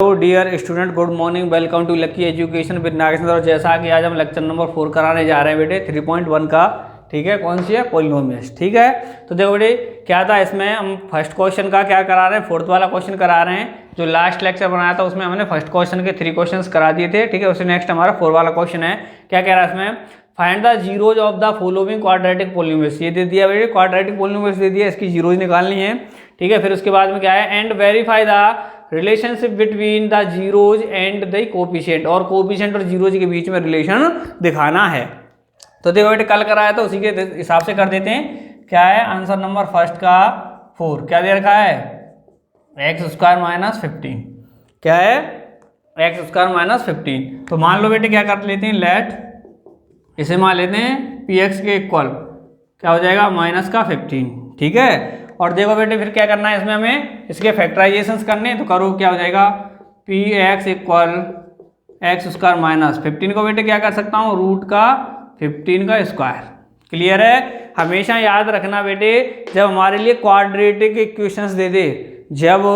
तो dear student, good morning. Welcome to Lucky Education with Nageshwar. और जैसा कि आज हम लेक्चर नंबर 4 कराने जा रहे हैं बेटे 3.1 का, ठीक है। कौन सी है? पॉलिनोमियल्स, ठीक है। तो देखो बेटे क्या था इसमें, हम फर्स्ट क्वेश्चन का क्या करा रहे हैं, फोर्थ वाला क्वेश्चन करा रहे हैं। जो लास्ट लेक्चर बनाया था उसमें हमने फर्स्ट क्वेश्चन के 3 क्वेश्चन करा दिए थे, ठीक है। उससे नेक्स्ट हमारा 4 वाला क्वेश्चन है। क्या कह रहा है इसमें, find the zeros of the following quadratic polynomials. ये दे दिया बेटे, क्वाड्रेटिक पॉलिनोमियल्स दे दिया, इसकी जीरोज निकालनी है, ठीक है। फिर उसके बाद में क्या है, and verify the relationship between the zeros and the coefficient. और कोफिशिएंट और जीरोज के बीच में रिलेशन दिखाना है। तो देखो बेटे कल कराया था उसी के हिसाब से कर देते हैं। क्या है आंसर नंबर फर्स्ट का 4, क्या दे रखा है, x² - 15। क्या है, x² - 15। तो मान लो बेटे क्या कर लेते हैं, लेट इसे मान लेते हैं px के इक्वल, क्या हो जाएगा, -15, ठीक है। और देखो बेटे फिर क्या करना है इसमें, हमें इसके फैक्टराइजेशंस करने हैं। तो करो, क्या हो जाएगा, px = x² - 15 को बेटे क्या कर सकता हूँ, रूट का 15 का स्क्वायर। क्लियर है। हमेशा याद रखना बेटे, जब हमारे लिए क्वाड्रेटिक इक्वेशंस दे दे, जब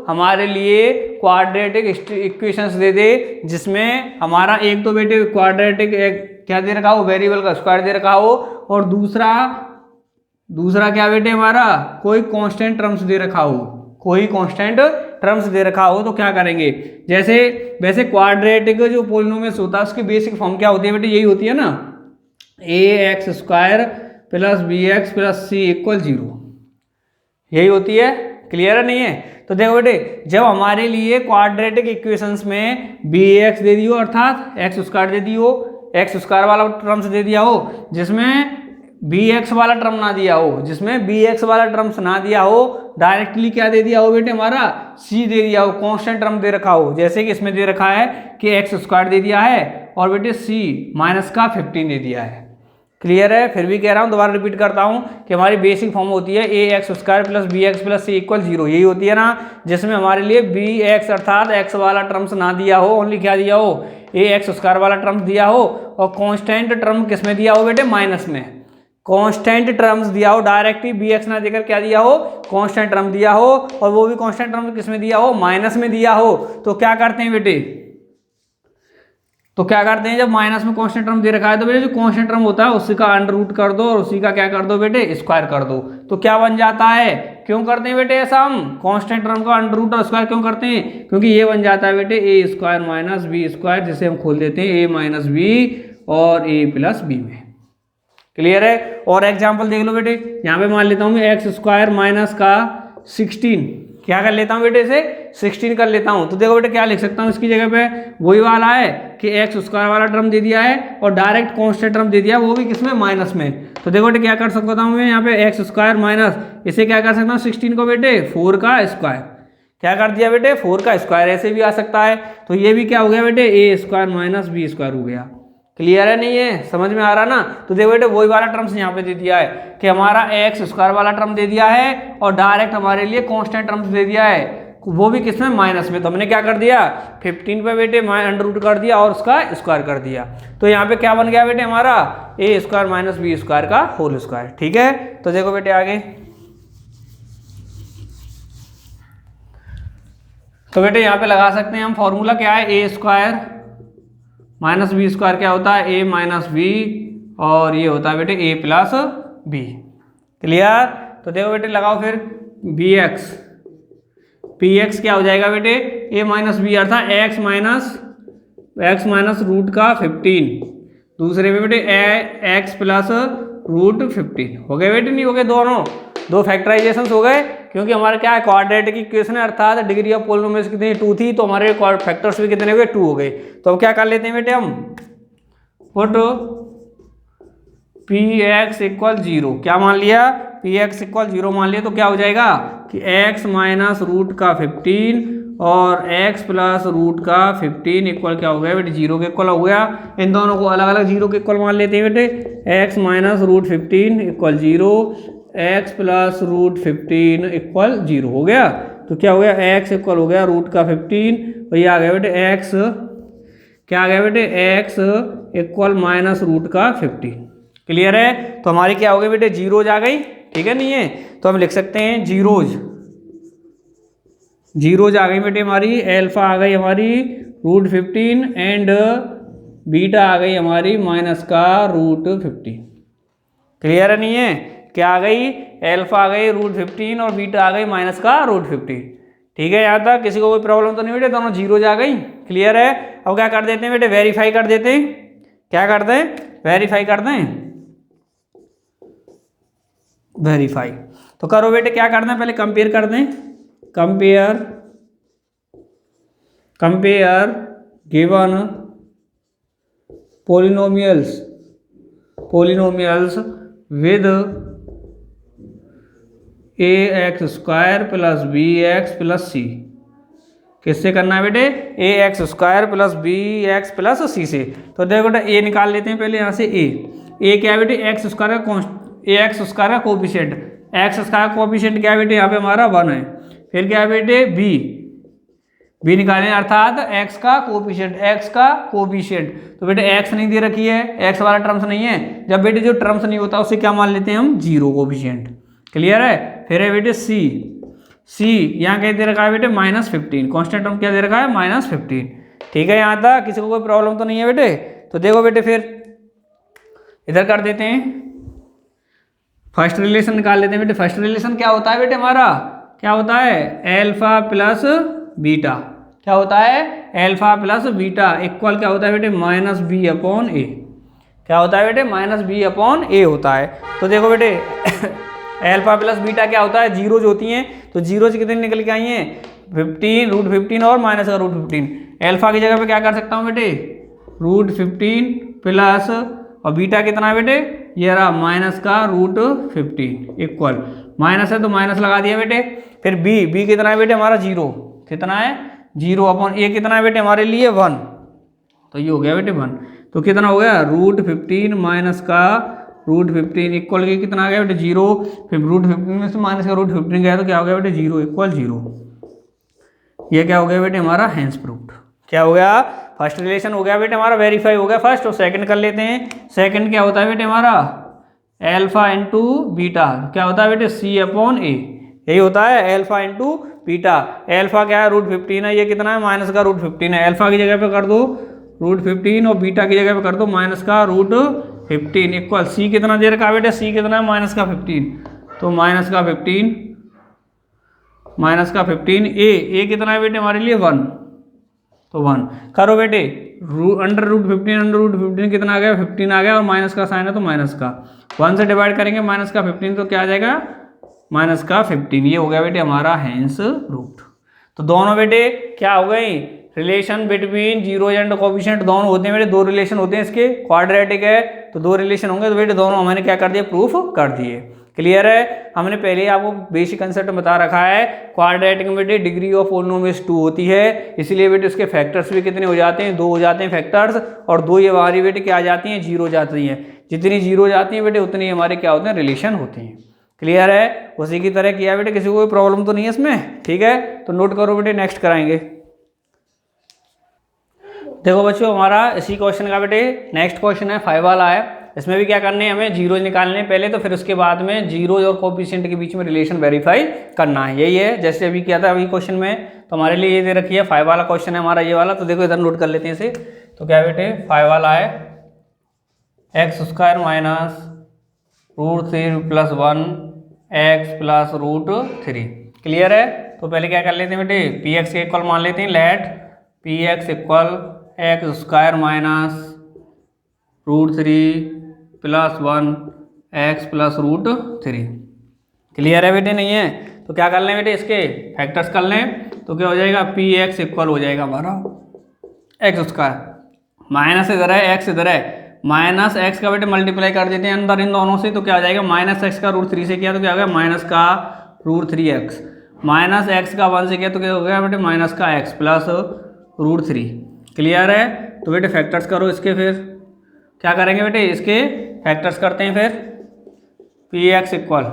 हमारे लिए क्वाड्रेटिक इक्वेशंस दे दे जिसमें हमारा एक तो बेटे क्वाड्रेटिक क्या दे रखा हो, वेरिएबल का स्क्वायर दे रखा हो, और दूसरा क्या बेटे हमारा कोई कांस्टेंट टर्म्स दे रखा हो, कोई कांस्टेंट टर्म्स दे रखा हो, तो क्या करेंगे, जैसे वैसे क्वाड्रेटिक जो पॉलिनोमियल्स होता है उसकी बेसिक फॉर्म क्या होती है बेटे, यही होती है ना, ax² + bx + c = 0, यही होती है। क्लियर है नहीं है? तो देखो बेटे जब हमारे लिए क्वाड्रेटिक इक्वेशंस में bx दे दियो, अर्थात x² दे दियो, x² वाला टर्म्स दे दिया हो, जिसमें bx वाला टर्म ना दिया हो, जिसमें bx वाला टर्म्स ना दिया हो, डायरेक्टली क्या दे दिया हो बेटे, हमारा c दे दिया हो, कांस्टेंट टर्म दे रखा हो, जैसे कि इसमें दे रखा है कि x² दे दिया है और बेटे c -15 दे दिया है। क्लियर है। फिर भी कह रहा हूँ, दोबारा रिपीट करता हूँ कि हमारी बेसिक फॉर्म होती है ax² + bx + c = 0, यही होती है ना, जिसमें हमारे लिए bx अर्थात x वाला टर्म्स ना दिया हो, ओनली क्या दिया हो, ax² वाला टर्म्स दिया हो, और कांस्टेंट टर्म किसमें दिया हो बेटे, माइनस में। कांस्टेंट टर्म्स दिया हो, डायरेक्टली bx ना देकर क्या दिया हो, कांस्टेंट टर्म दिया हो, और वो भी कांस्टेंट टर्म किसमें दिया हो, माइनस में दिया हो। तो क्या करते हैं बेटे, तो क्या करते हैं, जब माइनस में कांस्टेंट टर्म दे रखा है तो बेटे जो कांस्टेंट टर्म होता है उसी का अंडर कर दो, और उसी का क्या कर दो बेटे, स्क्वायर कर दो। तो क्या बन जाता है, क्यों करते हैं बेटे ऐसा, हम कांस्टेंट टर्म का अंडर और स्क्वायर क्यों करते हैं, क्योंकि ये बन जाता है बेटे a² - b², जिसे हम खोल देते हैं a - b और a + b में। क्लियर है। और एग्जाम्पल देख लो बेटे, यहाँ पे मान लेता हूँ मैं x² - 16, क्या कर लेता हूँ बेटे, इसे 16 कर लेता हूँ। तो देखो बेटे क्या लिख सकता हूँ इसकी जगह पे, वही वाला है कि x² वाला टर्म दे दिया है और डायरेक्ट कांस्टेंट टर्म दे दिया, वो भी किसमें, माइनस में। तो देखो बेटे क्या कर सकता हूँ मैं यहाँ पे x² - इसे क्या कर सकता हूँ, 16 को बेटे 4 का स्क्वायर, क्या कर दिया बेटे, 4 का स्क्वायर, ऐसे भी आ सकता है। तो ये भी क्या हो गया बेटे, a² - b² हो गया। क्लियर है नहीं है, समझ में आ रहा ना। तो देखो बेटे वही वाला टर्म्स यहाँ पे दे दिया है कि हमारा x² वाला टर्म दे दिया है और डायरेक्ट हमारे लिए कांस्टेंट टर्म्स दे दिया है, वो भी किसमें, माइनस में। तो हमने क्या कर दिया, 15 पे बेटे अंडर कर दिया और उसका स्क्वायर कर दिया। तो यहाँ पे क्या बन गया बेटे हमारा, a² - b² का होल स्क्वायर, ठीक है। तो देखो बेटे आगे, तो बेटे यहाँ पे लगा सकते हैं हम फॉर्मूला, क्या है, a² - b² क्या होता है, a - b, और ये होता है बेटे a + b। क्लियर। तो देखो बेटे लगाओ फिर px क्या हो जाएगा बेटे, a - b अर्थात x - रूट का 15, दूसरे में बेटे x + रूट 15 हो गए बेटे, नहीं हो गए, दोनों दो फैक्टराइजेशन हो गए, क्योंकि हमारा क्या है, क्वाड्रेटिक इक्वेशन है, अर्थात डिग्री ऑफ पॉलिनोमियल्स कितनी 2 थी, तो हमारे फैक्टर्स भी कितने हो गए, 2 हो गए। तो अब क्या कर लेते हैं बेटे हम, पुट px = 0, क्या मान लिया, px = 0 मान लिया। तो क्या हो जाएगा कि x - रूट का 15 और x + रूट का 15 इक्वल क्या हो गया बेटे, 0 के इक्वल हो गया। इन दोनों को अलग अलग 0 के इक्वल मान लेते हैं बेटे, x - रूट 15 = 0, x + रूट 15 = 0 हो गया। तो क्या हो गया, x इक्वल हो गया रूट का 15, और ये आ गया बेटे x, क्या आ गया बेटे, x = रूट का 15। क्लियर है। तो हमारी क्या हो गई बेटे, जीरोज आ गई, ठीक है नहीं है। तो हम लिख सकते हैं जीरोज जीरोज आ गई बेटे हमारी, एल्फा आ गई हमारी √15 एंड बीटा आ गई हमारी माइनस का √15। क्लियर है नहीं है? क्या आ गई? एल्फा आ गई √15 और बीटा आ गई माइनस का √15। ठीक है, यहाँ तक किसी को कोई प्रॉब्लम तो नहीं बेटे? दोनों जीरोज आ गई। क्लियर है? अब क्या कर देते हैं बेटे? वेरीफाई कर देते हैं। क्या करते हैं? वेरीफाई करते हैं। वेरीफाई तो करो बेटे, क्या करना है पहले कंपेयर कर दें। Compare given polynomials with ax² + bx + c। किससे करना है बेटे? ax² + bx + c से। तो देखो बेटा a निकाल लेते हैं पहले यहाँ से। a क्या है बेटे? ax² का कोफिशिएंट। x² का कोफिशिएंट क्या है बेटे? यहाँ पे हमारा 1 है। फिर क्या है बेटे? b निकालें, अर्थात x का कोफिशिएंट। तो बेटे x नहीं दे रखी है, x वाला टर्म्स नहीं है। जब बेटे जो टर्म्स नहीं होता उसे क्या मान लेते हैं हम? 0 कोफिशिएंट। क्लियर है? फिर है बेटे c यहाँ क्या दे रखा है बेटे? -15। कॉन्स्टेंट टर्म क्या दे रखा है? -15। ठीक है, यहाँ तक किसी को कोई प्रॉब्लम तो नहीं है बेटे? तो देखो बेटे फिर इधर कर देते हैं, फर्स्ट रिलेशन निकाल लेते हैं बेटे। फर्स्ट रिलेशन क्या होता है बेटे हमारा? क्या होता है? Alpha plus beta. क्या होता है? एल्फा प्लस बीटा इक्वल क्या होता है बेटे? -b/a। क्या होता है बेटे? -b/a होता है। तो देखो बेटे एल्फा प्लस बीटा क्या होता है? जीरोज होती हैं। तो जीरोज कितनी निकल के आई हैं? 15, √15 और माइनस का √15। एल्फा की जगह पे क्या कर सकता हूँ बेटे? √15 प्लस और बीटा कितना है बेटे? ये रहा माइनस का √15 इक्वल, माइनस है तो माइनस लगा दिया बेटे। फिर बी कितना है बेटे हमारा? 0। कितना है? 0/a कितना है बेटे हमारे लिए? 1। तो ये हो गया बेटे 1। तो कितना हो गया? √15 माइनस का √15 इक्वल के कितना आ गया बेटे? 0। फिर √15 में से माइनस का √15 गया तो क्या हो गया बेटे? 0 = 0। ये क्या हो गया बेटे हमारा? Hence proved. क्या हो गया? फर्स्ट रिलेशन हो गया बेटे हमारा, वेरीफाई हो गया फर्स्ट। और सेकंड कर लेते हैं। सेकंड क्या होता है बेटे हमारा? Alpha into beta. क्या होता है बेटे? c/a। यही होता है एल्फा इंटू बीटा। एल्फा क्या है? √15 है। ये कितना है? माइनस का √15 है। एल्फा की जगह पे कर दो √15 और बीटा की जगह पे कर दो माइनस का √15 इक्वल c कितना दे रखा है बेटे? c कितना है? -15। तो -15 a कितना है बेटे हमारे लिए? 1। तो 1 करो बेटे, √15 कितना आ गया? 15 आ गया और माइनस का साइन है तो माइनस का 1 से डिवाइड करेंगे माइनस का 15 तो क्या आ जाएगा? -15। ये हो गया बेटे हमारा हेंस प्रूव्ड। तो दोनों बेटे क्या हो गई? Relation between zero and coefficient दोनों होते हैं बेटे। 2 रिलेशन होते हैं इसके, क्वाड्रेटिक है तो 2 रिलेशन होंगे। तो बेटे दोनों हमने क्या कर दिए? प्रूफ कर दिए। क्लियर है? हमने पहले ही आपको बेसिक कंसेप्ट बता रखा है। क्वाड्रेटिक में बेटे डिग्री ऑफ पोलिनोमियल्स 2 होती है, इसलिए बेटे उसके फैक्टर्स भी कितने हो जाते हैं? 2 हो जाते हैं फैक्टर्स। और 2 ये हमारी बेटे क्या आ जाती हैं? 0 जाती हैं। जितनी 0 जाती हैं बेटे उतनी हमारे क्या होते हैं? रिलेशन होते हैं। क्लियर है? उसी की तरह किया बेटे, किसी को कोई प्रॉब्लम तो नहीं है इसमें? ठीक है, तो नोट करो बेटे, नेक्स्ट कराएंगे। देखो बच्चों हमारा इसी क्वेश्चन का बेटे नेक्स्ट क्वेश्चन है 5 वाला है। इसमें भी क्या करने हैं? हमें जीरोज निकालने हैं पहले, तो फिर उसके बाद में जीरोज और कोफिशिएंट के बीच में रिलेशन वेरीफाई करना है। यही है जैसे अभी किया था अभी क्वेश्चन में। तो हमारे लिए ये दे रखी है 5 वाला क्वेश्चन है हमारा ये वाला। तो देखो इधर नोट कर लेते हैं इसे। तो क्या बेटे 5 वाला है x² - √3 + 1 x + √3। क्लियर है? तो पहले क्या कर लेते हैं बेटे? px के इक्वल मान लेते हैं। Late px = x² - √3 + 1 x + √3। Clear है बेटे? नहीं है? तो क्या कर लें बेटे? इसके फैक्टर्स कर लें। तो क्या हो जाएगा? px इक्वल हो जाएगा हमारा x²। माइनस इधर है, x इधर है, माइनस एक्स का बेटे मल्टीप्लाई कर देते हैं अंदर इन दोनों से। तो क्या आ जाएगा? -x का √3 से किया तो क्या हो गया? माइनस का √3x। माइनस एक्स का 1 से किया तो क्या हो गया बेटे? माइनस का x + √3। क्लियर है? तो बेटे फैक्टर्स करो इसके। फिर क्या करेंगे बेटे? इसके फैक्टर्स करते हैं। फिर px इक्वल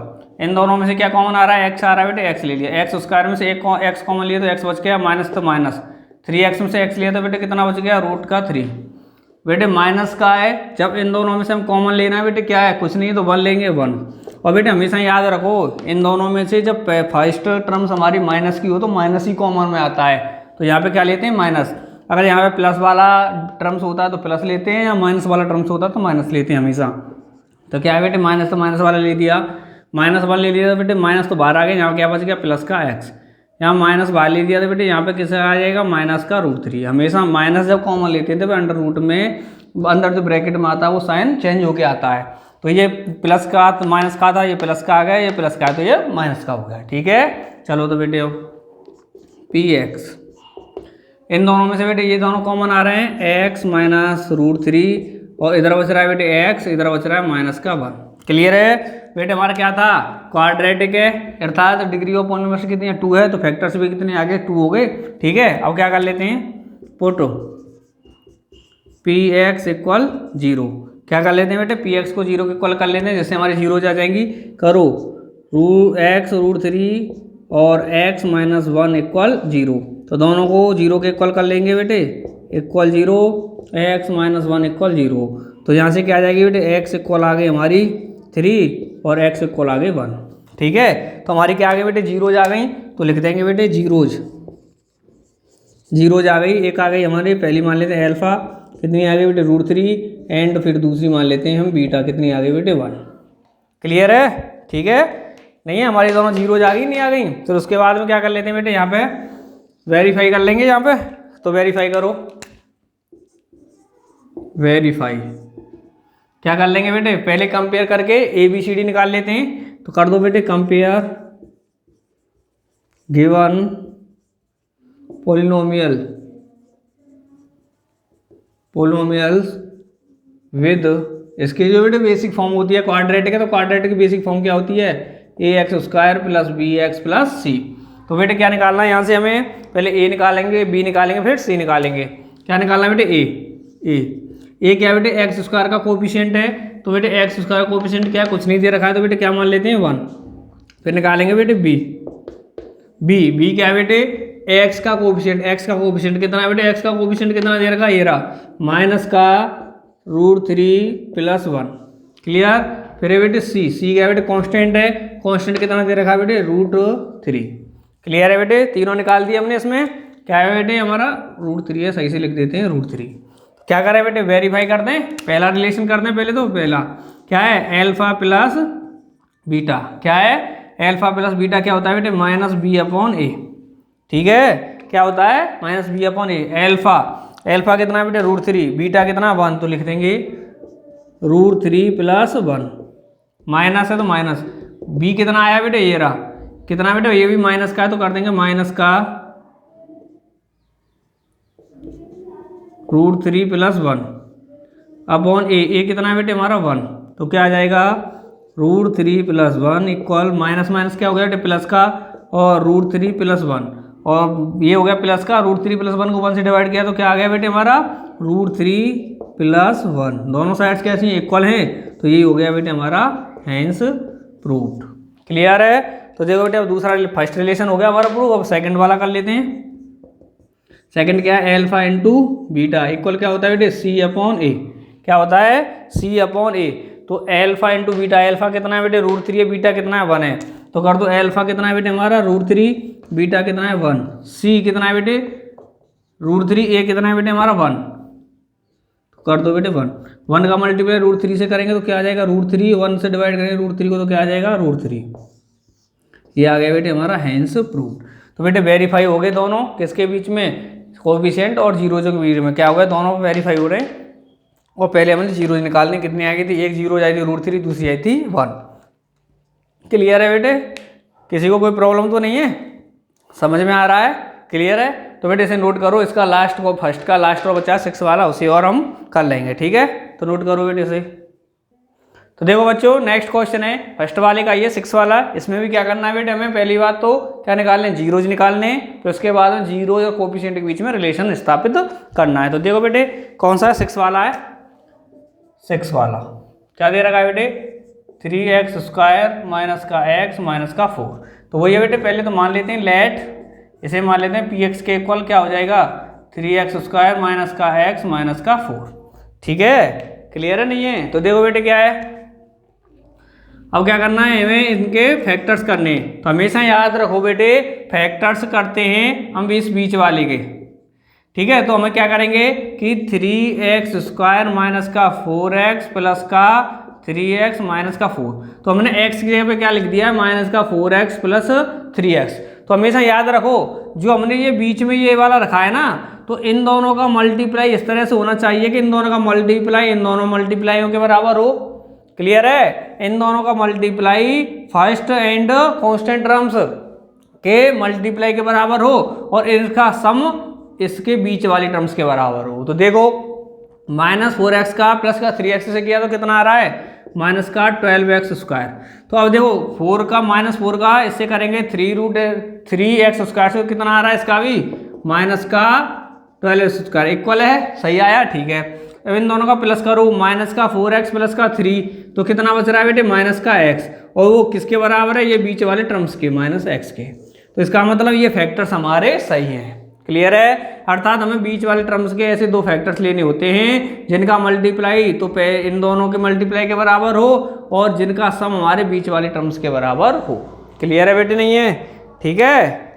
इन दोनों में से क्या कॉमन आ रहा है? x आ रहा है बेटे, x ले लिया। x² में से एक x कॉमन लिया तो x बच गया, माइनस तो माइनस। 3x में से x लिया तो बेटे कितना बच गया? √3 बेटे माइनस का है। जब इन दोनों में से हम कॉमन लेना है बेटे क्या है? कुछ नहीं तो 1 लेंगे 1। और बेटे हमेशा याद रखो इन दोनों में से जब फर्स्ट टर्म्स हमारी माइनस की हो तो माइनस ही कॉमन में आता है, तो यहाँ पे क्या लेते हैं माइनस। अगर यहाँ पे प्लस वाला टर्म्स होता है तो प्लस लेते हैं, या माइनस वाला टर्म्स होता है तो माइनस लेते हैं हमेशा। तो क्या है बेटे माइनस तो माइनस वाला ले दिया, माइनस वाला ले लिया तो बेटे माइनस तो बाहर आ गया, यहाँ क्या बच गया प्लस का एक्स, यहाँ माइनस बाहर ले दिया तो बेटे यहाँ पे किसका आ जाएगा माइनस का √3। हमेशा माइनस जब कॉमन लेते हैं तो अंडर रूट में अंदर जो ब्रैकेट में आता है वो साइन चेंज होके आता है। तो ये प्लस का तो माइनस का था, ये प्लस का आ गया, ये प्लस का है तो ये माइनस का हो गया। ठीक है चलो तो बेटे px इन दोनों में से बेटे ये दोनों कॉमन आ रहे हैं x माइनस √3 और इधर बच रहा है बेटे x, इधर बच रहा है माइनस का 1। क्लियर है बेटे। हमारा क्या था क्वाड्रेटिक है, अर्थात डिग्री ऑफ पॉलिनोमियल कितनी है 2 है, तो फैक्टर्स भी कितने आगे 2 हो गए। ठीक है अब क्या कर लेते हैं पुट px इक्वल 0, क्या कर लेते हैं बेटे px को 0 के इक्वल कर लेते हैं, जैसे हमारी 0 आ जाएंगी। करो x √3 और x माइनस 1 इक्वल 0, तो दोनों को 0 के इक्वल कर लेंगे बेटे, इक्वल 0 x माइनस 1 इक्वल 0। तो यहाँ से क्या आ जाएगी बेटे x इक्वल आ गई हमारी 3 और x इक्वल आ गई 1। ठीक है तो हमारी क्या आ गई बेटे जीरोज आ गई, तो लिख देंगे बेटे जीरोज आ गई। एक आ गई हमारी पहली मान लेते हैं अल्फा, कितनी आ गई बेटे √3, एंड फिर दूसरी मान लेते हैं हम बीटा, कितनी आ गई बेटे 1। क्लियर है ठीक है। नहीं है हमारी दोनों जीरोज आ गई नहीं आ गई, फिर उसके बाद में क्या कर लेते हैं बेटे यहाँ पे वेरीफाई कर लेंगे। यहाँ पे तो वेरीफाई करो, वेरीफाई क्या कर लेंगे बेटे पहले कंपेयर करके ABCD निकाल लेते हैं। तो कर दो बेटे कंपेयर गिवन पोलिनोमियल्स विद, इसकी जो बेटे बेसिक फॉर्म होती है क्वाड्रेटिक है, तो क्वाड्रेटिक की बेसिक फॉर्म क्या होती है ax² + bx + c। तो बेटे क्या निकालना है यहाँ से हमें, पहले a निकालेंगे, b निकालेंगे, फिर c निकालेंगे। क्या निकालना है बेटे a क्या बेटे x² का कोफिशिएंट है, तो बेटे x² का कोफिशिएंट क्या कुछ नहीं दे रखा है, तो बेटे क्या मान लेते हैं 1। फिर निकालेंगे बेटे b क्या है बेटे x का कोफिशिएंट कितना है बेटे, x का कोफिशिएंट कितना दे रखा है ये रहा माइनस का √3 + 1। क्लियर। फिर है बेटे c क्या बेटे कांस्टेंट है, कांस्टेंट कितना दे रखा है बेटे √3। क्लियर है बेटे, तीनों निकाल दिए हमने। इसमें क्या है बेटे हमारा √3 है, सही से लिख देते हैं √3। क्या करें बेटे वेरीफाई कर दें, पहला रिलेशन कर दें पहले। तो पहला क्या है अल्फा प्लस बीटा, क्या है अल्फा प्लस बीटा क्या होता है बेटे -b/a। ठीक है क्या होता है -b/a। अल्फा कितना है बेटे √3, बीटा कितना 1, तो लिख देंगे √3 + 1, माइनस है तो माइनस, b कितना आया बेटे ये रहा, कितना बेटे ये भी माइनस का है, तो कर देंगे माइनस का √3 + 1/a कितना है बेटे हमारा 1, तो क्या आ जाएगा √3 + 1 इक्वल माइनस माइनस क्या हो गया बेटे प्लस का, और √3 + 1 और ये हो गया प्लस का, √3 + 1 को 1 से डिवाइड किया तो क्या आ गया बेटे हमारा √3 + 1। दोनों साइड्स कैसी इक्वल हैं, तो ये हो गया बेटे हमारा हैंस प्रूव्ड। क्लियर है। तो देखो बेटे अब दूसरा फर्स्ट रिलेशन हो गया हमारा प्रूव, अब सेकंड वाला कर लेते हैं। सेकंड क्या है अल्फा × बीटा इक्वल क्या होता है बेटे c/a। क्या होता है c/a। तो अल्फा × बीटा, अल्फा कितना है बेटे √3 है, बीटा कितना है 1 है, तो कर दो अल्फा कितना है बेटे हमारा √3, बीटा कितना है 1, c कितना है बेटे √3, a कितना है बेटे हमारा 1, तो कर दो बेटे 1 का मल्टीप्लाई √3 से करेंगे तो क्या आ जाएगा √3, 1 से डिवाइड करेंगे √3 को तो क्या आ जाएगा √3। ये आ गया बेटे हमारा हैंस प्रूव्ड। तो बेटे वेरीफाई हो गए दोनों, किसके बीच में कोफिशिएंट और जीरोज के बीच में क्या हो गया, दोनों वेरीफाई हो रहे हैं। और पहले हमने जीरोज निकालने, कितनी आ गई थी, एक जीरो आई थी √3, दूसरी आई थी 1। क्लियर है बेटे, किसी को कोई प्रॉब्लम तो नहीं है, समझ में आ रहा है, क्लियर है। तो बेटे इसे नोट करो, इसका लास्ट को फर्स्ट का लास्ट रो बचा 6 वाला, उसे और हम कर लेंगे। ठीक है तो नोट करो बेटे इसे। तो देखो बच्चों नेक्स्ट क्वेश्चन है फर्स्ट वाले का, ये 6 वाला। इसमें भी क्या करना है बेटे हमें, पहली बात तो क्या निकालने जीरोज निकालने, तो उसके बाद में जीरोज और कोफिशिएंट के बीच में रिलेशन स्थापित करना है। तो देखो बेटे कौन सा 6 वाला है, 6 वाला क्या दे रखा है बेटे 3x² माइनस का x माइनस का 4। तो वही है बेटे, पहले तो मान लेते हैं लेट, इसे मान लेते हैं px के इक्वल क्या हो जाएगा 3x² माइनस का x माइनस का 4। ठीक है क्लियर है नहीं है। तो देखो बेटे क्या है अब क्या करना है, हमें इनके फैक्टर्स करने हैं। तो हमेशा याद रखो बेटे, फैक्टर्स करते हैं हम इस बीच वाले के, ठीक है। तो हमें क्या करेंगे कि 3x² माइनस का 4x प्लस का 3x माइनस का 4। तो हमने x की जगह पे क्या लिख दिया है, माइनस का 4x प्लस 3x। तो हमेशा याद रखो, जो हमने ये बीच में ये वाला रखा है ना, तो इन दोनों का मल्टीप्लाई इस तरह से होना चाहिए कि इन दोनों का मल्टीप्लाई इन दोनों मल्टीप्लाइयों के बराबर हो। क्लियर है, इन दोनों का multiply first and constant terms के मल्टीप्लाई के बराबर हो और इनका सम इसके बीच वाली टर्म्स के बराबर हो। तो देखो -4x का प्लस का 3x से किया तो कितना आ रहा है, माइनस का 12x²। तो अब देखो 4 का -4 का इससे करेंगे 3√3x² से कितना आ रहा है, इसका भी माइनस का 12x² इक्वल है, सही आया, ठीक है। अब इन दोनों का प्लस करो, माइनस का 4x प्लस का 3, तो कितना बच रहा है बेटे, माइनस का x, और वो किसके बराबर है, ये बीच वाले टर्म्स के, -x के। तो इसका मतलब ये फैक्टर्स हमारे सही हैं। क्लियर है, अर्थात हमें बीच वाले टर्म्स के ऐसे दो फैक्टर्स लेने होते हैं जिनका मल्टीप्लाई तो इन दोनों के मल्टीप्लाई के बराबर हो और जिनका सम हमारे बीच वाले टर्म्स के बराबर हो। क्लियर है बेटे, नहीं है, ठीक है।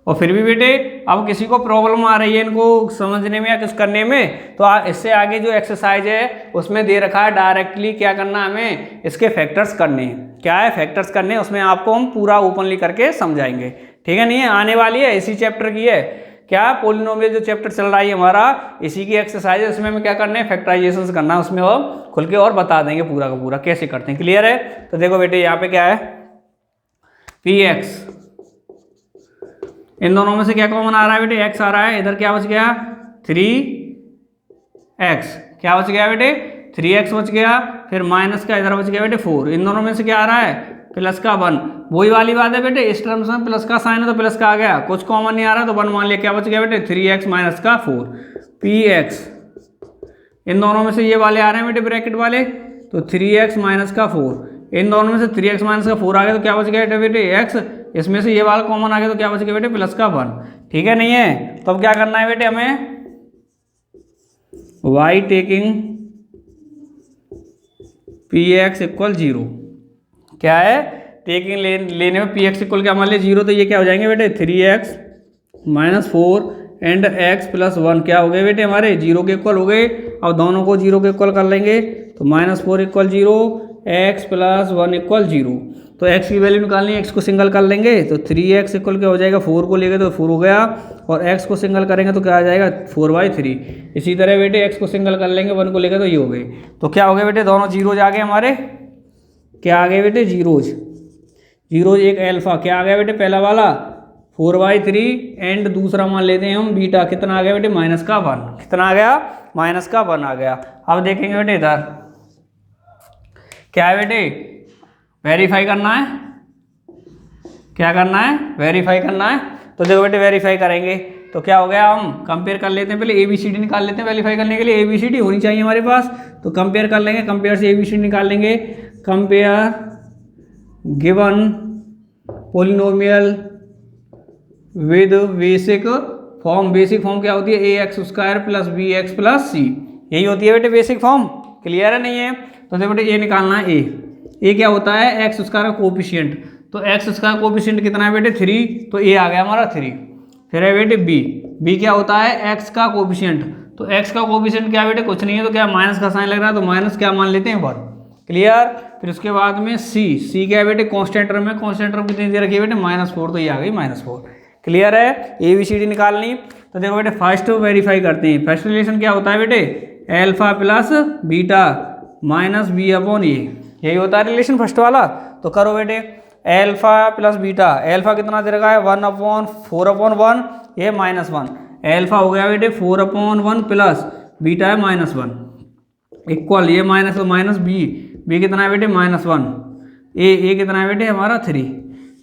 और फिर भी बेटे अब किसी को प्रॉब्लम आ रही है इनको समझने में या कुछ करने में, तो इससे आगे जो एक्सरसाइज है उसमें दे रखा है डायरेक्टली क्या करना, हमें इसके फैक्टर्स करने हैं। क्या है, फैक्टर्स करने, उसमें आपको हम पूरा ओपनली करके समझाएंगे, ठीक है। नहीं है, आने वाली है, इसी चैप्टर की है, क्या पॉलिनोमियल जो चैप्टर चल रहा है हमारा, इसी की एक्सरसाइज है। उसमें हमें क्या करना है, फैक्टराइजेशन करना है, उसमें हम खुल के और बता देंगे पूरा का पूरा कैसे करते हैं। क्लियर है, तो देखो बेटे यहाँ पे क्या है, px, इन दोनों में से क्या कॉमन आ रहा है बेटे, x आ रहा है, इधर क्या बच गया 3x, क्या बच गया बेटे 3x बच गया, फिर माइनस का इधर बच गया बेटे 4, इन दोनों में से क्या आ रहा है, प्लस का 1। वही वाली बात है बेटे, इस टर्म्स में प्लस का साइन है तो प्लस का आ गया, कुछ कॉमन नहीं आ रहा तो 1 मान लिया, क्या बच गया बेटे 3x माइनस का 4। px, इन दोनों में से ये वाले आ रहे हैं बेटे ब्रैकेट वाले, तो 3x माइनस का 4, इन दोनों में से 3x माइनस का 4 आ गया तो क्या बच गया बेटे x, इसमें से ये वाला कॉमन आ गया तो क्या बच गया बेटे प्लस का 1, ठीक है। नहीं है, तो अब क्या करना है बेटे, हमें y टेकिंग px इक्वल 0, क्या है, टेकिंग लेने में px इक्वल क्या मान लिया 0, तो ये क्या हो जाएंगे बेटे 3x minus 4 and x plus 1, क्या हो गए बेटे हमारे 0 के इक्वल हो गए। अब दोनों को 0 के इक्वल कर लेंगे, तो -4 इक्वल 0, x प्लस 1 इक्वल 0। तो x की वैल्यू निकालनी है, x को सिंगल कर लेंगे तो 3x इक्वल क्या हो जाएगा, 4 को लेंगे तो 4 हो गया, और x को सिंगल करेंगे तो क्या आ जाएगा 4/3। इसी तरह बेटे x को सिंगल कर लेंगे 1 को लेंगे तो ये हो गए, तो क्या हो गया बेटे दोनों जीरोज आ गए हमारे, क्या आ गए बेटे जीरोज, एक अल्फा, क्या आ गया बेटे पहला वाला 4/3 एंड दूसरा मान लेते हैं हम बीटा, कितना आ गया बेटे -1, कितना आ गया -1 आ गया। अब देखेंगे बेटे इधर क्या है बेटे, वेरीफाई करना है, क्या करना है, वेरीफाई करना है। तो देखो बेटे वेरीफाई करेंगे तो क्या हो गया, हम कंपेयर कर लेते हैं, पहले ABCD निकाल लेते हैं, वेरीफाई करने के लिए ABCD होनी चाहिए हमारे पास, तो कंपेयर कर लेंगे, कंपेयर से ABCD निकाल लेंगे, compare given polynomial with basic form, basic form क्या होती है ax² plus bx plus c, यही होती है बेटे बेसिक फॉर्म। क्लियर है, नहीं है, तो देखो बेटे ये निकालना है ए क्या होता है x² का कोफिशिएंट, तो x² का कोफिशिएंट कितना है बेटे 3, तो a आ गया हमारा 3। फिर है बेटे b क्या होता है x का कोफिशिएंट, तो x का कोफिशिएंट क्या बेटे कुछ नहीं है, तो क्या माइनस का साइन लग रहा है तो माइनस क्या मान लेते हैं 1। क्लियर, फिर उसके बाद में c क्या है बेटे कांस्टेंट टर्म है, कांस्टेंट टर्म कितनी दे रखी है बेटे -4, तो ये आ गई -4। क्लियर है, ABCD निकालनी। तो देखो बेटे फर्स्ट वेरीफाई करते हैं, फर्स्ट रिलेशन क्या होता है बेटे alpha plus beta minus b/a, यही होता है रिलेशन फर्स्ट वाला। तो करो बेटे अल्फा प्लस बीटा, अल्फा कितना दे रखा है 1/4/1, ये -1, अल्फा हो गया बेटे 4/1 प्लस बीटा है -1 इक्वल, ये माइनस बी कितना है बेटे -1, ए कितना है बेटे हमारा 3,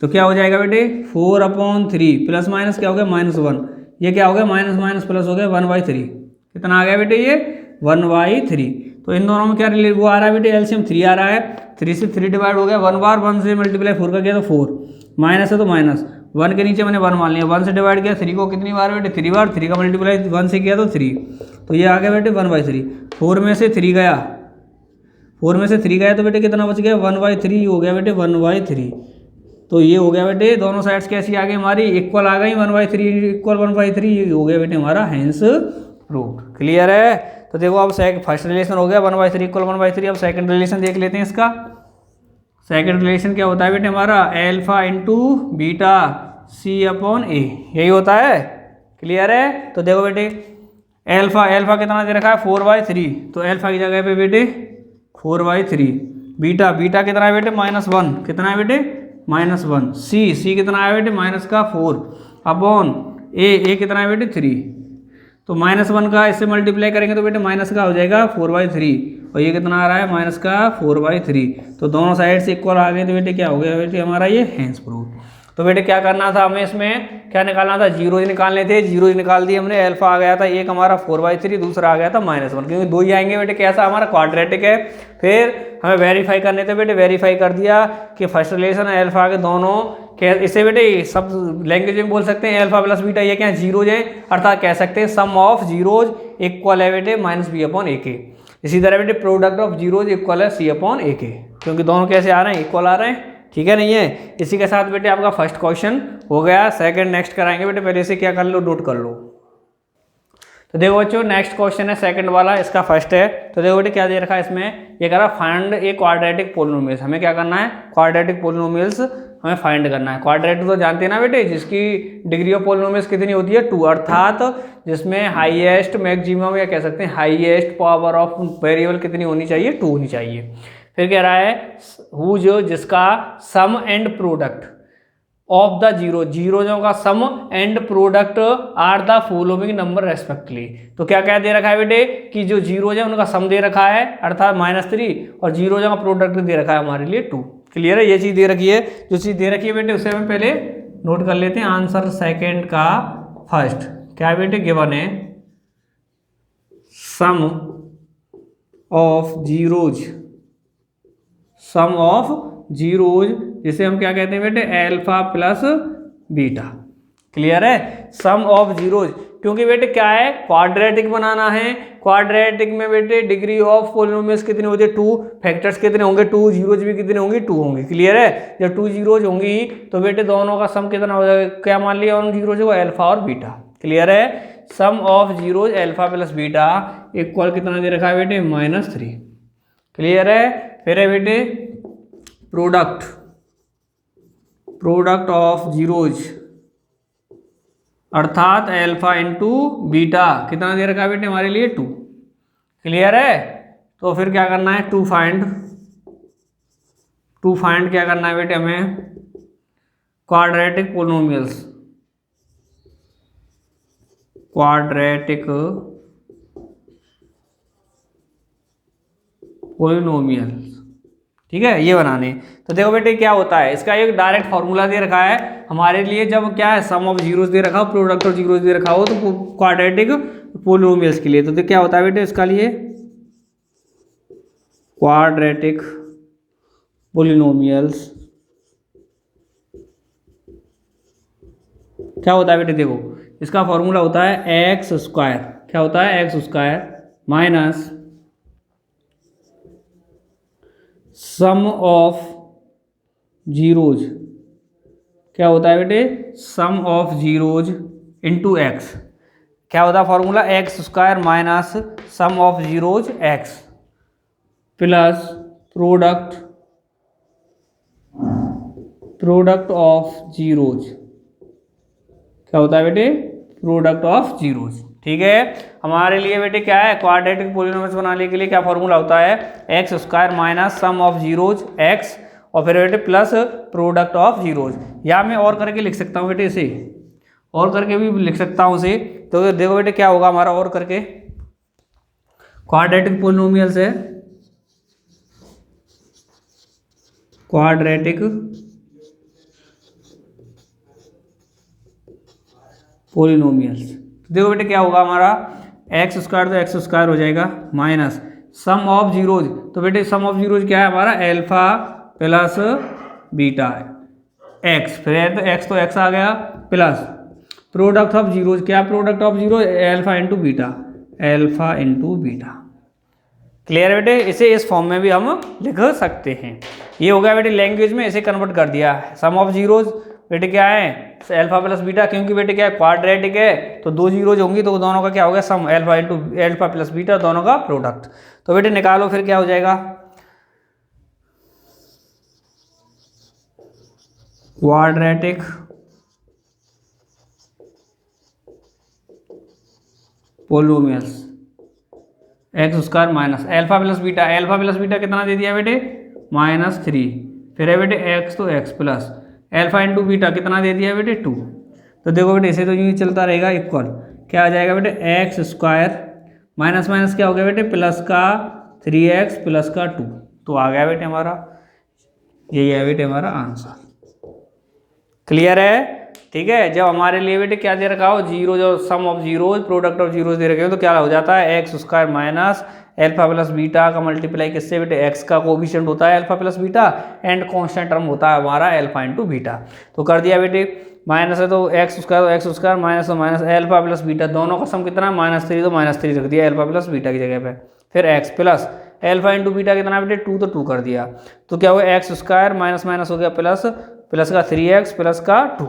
तो क्या हो जाएगा बेटे 4/3 प्लस माइनस क्या हो गया -1, ये क्या हो गया माइनस प्लस हो गया 1/3, कितना आ गया बेटे ये 1/3। तो इन दोनों में क्या वो आ रहा है बेटे एलसीएम 3 आ रहा है, 3 से 3 डिवाइड हो गया, 1 बार 1 से मल्टीप्लाई 4 का किया तो 4, माइनस है तो माइनस 1 के नीचे मैंने 1 मान लिया, 1 से डिवाइड किया 3 को कितनी बार बेटे 3 बार, 3 का मल्टीप्लाई 1 से किया तो 3, तो ये आ गया बेटे 1/3। 4 में से 3 गया, 4 में से 3 गया तो बेटे कितना बच गया 1/3 हो गया बेटे 1/3। तो ये हो गया बेटे दोनों साइड्स कैसी आ गई हमारी इक्वल आ गई, 1/3 इक्वल 1/3 ये हो गया बेटे हमारा हेंस प्रूव्ड। क्लियर है। तो देखो अब फर्स्ट रिलेशन हो गया 1/3 इक्वल 1/3। अब सेकंड रिलेशन देख लेते हैं इसका। सेकंड रिलेशन क्या होता है बेटे हमारा एल्फा इंटू बीटा सी अपॉन ए, यही होता है। क्लियर है। तो देखो बेटे एल्फा कितना दे रखा है 4/3, तो एल्फा की जगह पे बेटे 4/3। बीटा कितना है बेटे -1, कितना है बेटे -1। सी कितना है बेटे -4 अपॉन ए कितना है बेटे 3। तो -1 का इससे मल्टीप्लाई करेंगे तो बेटे माइनस का हो जाएगा 4/3, और ये कितना आ रहा है -4/3। तो दोनों साइड से इक्वल आ गए तो बेटे क्या हो गया बेटे हमारा ये हेंस प्रूफ। तो बेटे क्या करना था हमें इसमें क्या निकालना था, जीरोज निकालने थे, जीरोज निकाल दिए हमने। एल्फा आ गया था एक हमारा 4/3, दूसरा आ गया था -1, क्योंकि दो ही आएंगे बेटे कैसा हमारा क्वाड्रेटिक है। फिर हमें वेरीफाई करने थे बेटे, वेरीफाई कर दिया कि फर्स्ट रिलेशन है एल्फा के दोनों इसे बेटे सब लैंग्वेज में बोल सकते हैं एल्फा प्लस बीटा ये क्या जीरोज है, अर्थात कह सकते हैं सम ऑफ जीरोज इक्वल है बेटे -b/ak। इसी तरह बेटे प्रोडक्ट ऑफ जीरोज इक्वल है c/ak, क्योंकि दोनों कैसे आ रहे हैं इक्वल आ रहे हैं। ठीक है नहीं है। इसी के साथ बेटे आपका फर्स्ट क्वेश्चन हो गया। सेकंड नेक्स्ट कराएंगे बेटे, पहले से क्या कर लो नोट कर लो। तो देखो बच्चों नेक्स्ट क्वेश्चन है सेकंड वाला, इसका फर्स्ट है। तो देखो बेटे क्या दे रखा है इसमें, ये कह रहा फाइंड ए क्वाड्रेटिक पोलिनोमियल्स। हमें क्या करना है क्वाड्रेटिक पोलिनोमियल्स हमें फाइंड करना है। क्वाड्रेटिक तो जानते हैं ना बेटे, जिसकी डिग्री ऑफ पोलिनोमियल्स कितनी होती है 2, अर्थात जिसमें हाईएस्ट मैक्सिमम या कह सकते हैं हाईएस्ट पावर ऑफ वेरिएबल कितनी होनी चाहिए 2 होनी चाहिए। फिर कह रहा है हु जो जिसका sum and product of the जीरोजों का sum and product are the following number respectively. तो क्या क्या दे रखा है बेटे कि जो जीरोज है उनका सम दे रखा है अर्थात -3, और जीरोजों का प्रोडक्ट दे रखा है हमारे लिए 2। क्लियर है। ये चीज़ दे रखी है, जो चीज़ दे रखी है बेटे उसे हम पहले नोट कर लेते हैं। आंसर सेकेंड का फर्स्ट क्या है बेटे गिवन है सम ऑफ जीरोज, जिसे हम क्या कहते हैं बेटे एल्फा प्लस बीटा। क्लियर है। सम ऑफ जीरोज, क्योंकि बेटे क्या है क्वाड्रेटिक बनाना है। क्वाड्रेटिक में बेटे डिग्री ऑफ पोलिनोमियल्स कितनी होती है 2, फैक्टर्स कितने होंगे 2, जीरोज भी कितने होंगी 2 होंगे। क्लियर है। जब 2 जीरोज होंगी तो बेटे दोनों का सम कितना हो जाएगा, क्या मान लिया उन जीरोज को एल्फा और बीटा। क्लियर है। Sum of zeros alpha plus beta equal कितना दे रखा है बेटे -3। क्लियर है। फिर है बेटे प्रोडक्ट ऑफ जीरोज अर्थात एल्फा इंटू बीटा कितना दे रखा है बेटे हमारे लिए 2। क्लियर है। तो फिर क्या करना है टू फाइंड क्या करना है बेटे हमें क्वाड्रेटिक पोलिनोमियल्स ठीक है ये बनाने। तो देखो बेटे क्या होता है इसका एक डायरेक्ट फॉर्मूला दे रखा है हमारे लिए, जब क्या है सम ऑफ जीरोज दे रखा हो प्रोडक्ट ऑफ जीरोज दे रखा हो तो क्वाड्रेटिक पोलिनोमियल्स के लिए। तो क्या होता है बेटे इसका लिए क्वाड्रेटिक पोलिनोमियल्स क्या होता है बेटे देखो इसका फॉर्मूला होता है x², क्या होता है x² minus sum of zeros, क्या होता है बेटे सम ऑफ जीरोज इंटू एक्स। क्या होता है formula x² minus sum of zeros x plus product of zeros, क्या होता है बेटे प्रोडक्ट ऑफ जीरोज। ठीक है। हमारे लिए बेटे क्या है क्वाड्रेटिक पोलिनोमियल्स बनाने के लिए क्या फॉर्मूला होता है x² minus sum of zeros x और फिर बेटे प्लस प्रोडक्ट ऑफ जीरोज। या मैं और करके लिख सकता हूँ बेटे इसे, और करके भी लिख सकता हूँ इसे। तो देखो बेटे क्या होगा हमारा और करके क्वाड्रेटिक पोलिनोमियल्स है क्वाड्रेटिक पोलिनोमियल्स। देखो बेटे क्या होगा हमारा x² तो x² हो जाएगा माइनस सम ऑफ जीरोज, तो बेटे सम ऑफ जीरोज क्या है हमारा एल्फा प्लस बीटा है। एक्स, फिर है तो एक्स आ गया प्लस प्रोडक्ट ऑफ जीरोज, क्या product of zero, alpha into beta, alpha into beta. Clear है बेटे, इसे इस फॉर्म में भी हम लिख सकते हैं। ये हो गया बेटे लैंग्वेज में इसे कन्वर्ट कर दिया। सम ऑफ जीरोज बेटे क्या है, एल्फा प्लस बीटा, क्योंकि बेटे क्या है क्वाड्रेटिक है तो दो जीरोज होंगी तो दोनों का क्या हो गया sum, alpha into alpha plus beta, दोनों का प्रोडक्ट। तो बेटे निकालो फिर क्या हो जाएगा, quadratic polynomials x square minus alpha plus beta, alpha plus beta कितना दे दिया बेटे -3, फिर है बेटे एक्स तो x plus alpha into beta कितना दे दिया बेटे 2। तो देखो बेटे इसे तो यूँ चलता रहेगा इक्वल, क्या आ जाएगा बेटे एक्स स्क्वायर माइनस माइनस क्या हो गया बेटे प्लस का 3x प्लस का 2, तो आ गया बेटे हमारा, यही है बेटे हमारा आंसर। क्लियर है, ठीक है। जब हमारे लिए बेटे क्या दे रखा हो जीरो, जो sum of zeros product of zeros दे रखे हो तो क्या हो जाता है x square minus alpha plus beta का मल्टीप्लाई किससे बेटे एक्स का कोफिशिएंट होता है alpha plus beta and constant term होता है हमारा एल्फा इंटू बीटा। तो कर दिया बेटे माइनस है तो x square minus minus alpha plus beta, दोनों का सम कितना -3, तो -3 रख दिया एल्फा प्लस बीटा की जगह पे, फिर x plus alpha into beta कितना बेटे 2, तो 2 कर दिया, तो क्या हुआ एक्स स्क्वायर माइनस माइनस हो गया प्लस, प्लस का 3x प्लस का 2।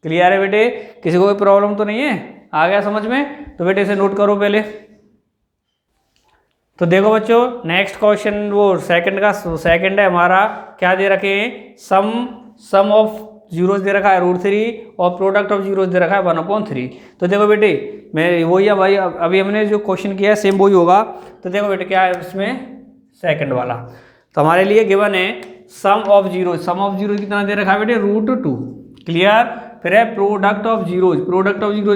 क्लियर है बेटे, किसी को कोई प्रॉब्लम तो नहीं है, आ गया समझ में। तो बेटे इसे नोट करो पहले। तो देखो बच्चों नेक्स्ट क्वेश्चन वो सेकंड है हमारा, क्या दे रखे हैं सम ऑफ जीरोज दे रखा है √3 और प्रोडक्ट ऑफ जीरोज दे रखा है 1/3। तो देखो बेटे मैं वही है भाई, अभी हमने जो क्वेश्चन किया है सेम वही होगा। तो देखो बेटे क्या है इसमें सेकंड वाला, तो हमारे लिए गिवन है सम ऑफ जीरोज कितना दे रखा है बेटे √2। क्लियर, फिर है प्रोडक्ट ऑफ जीरोज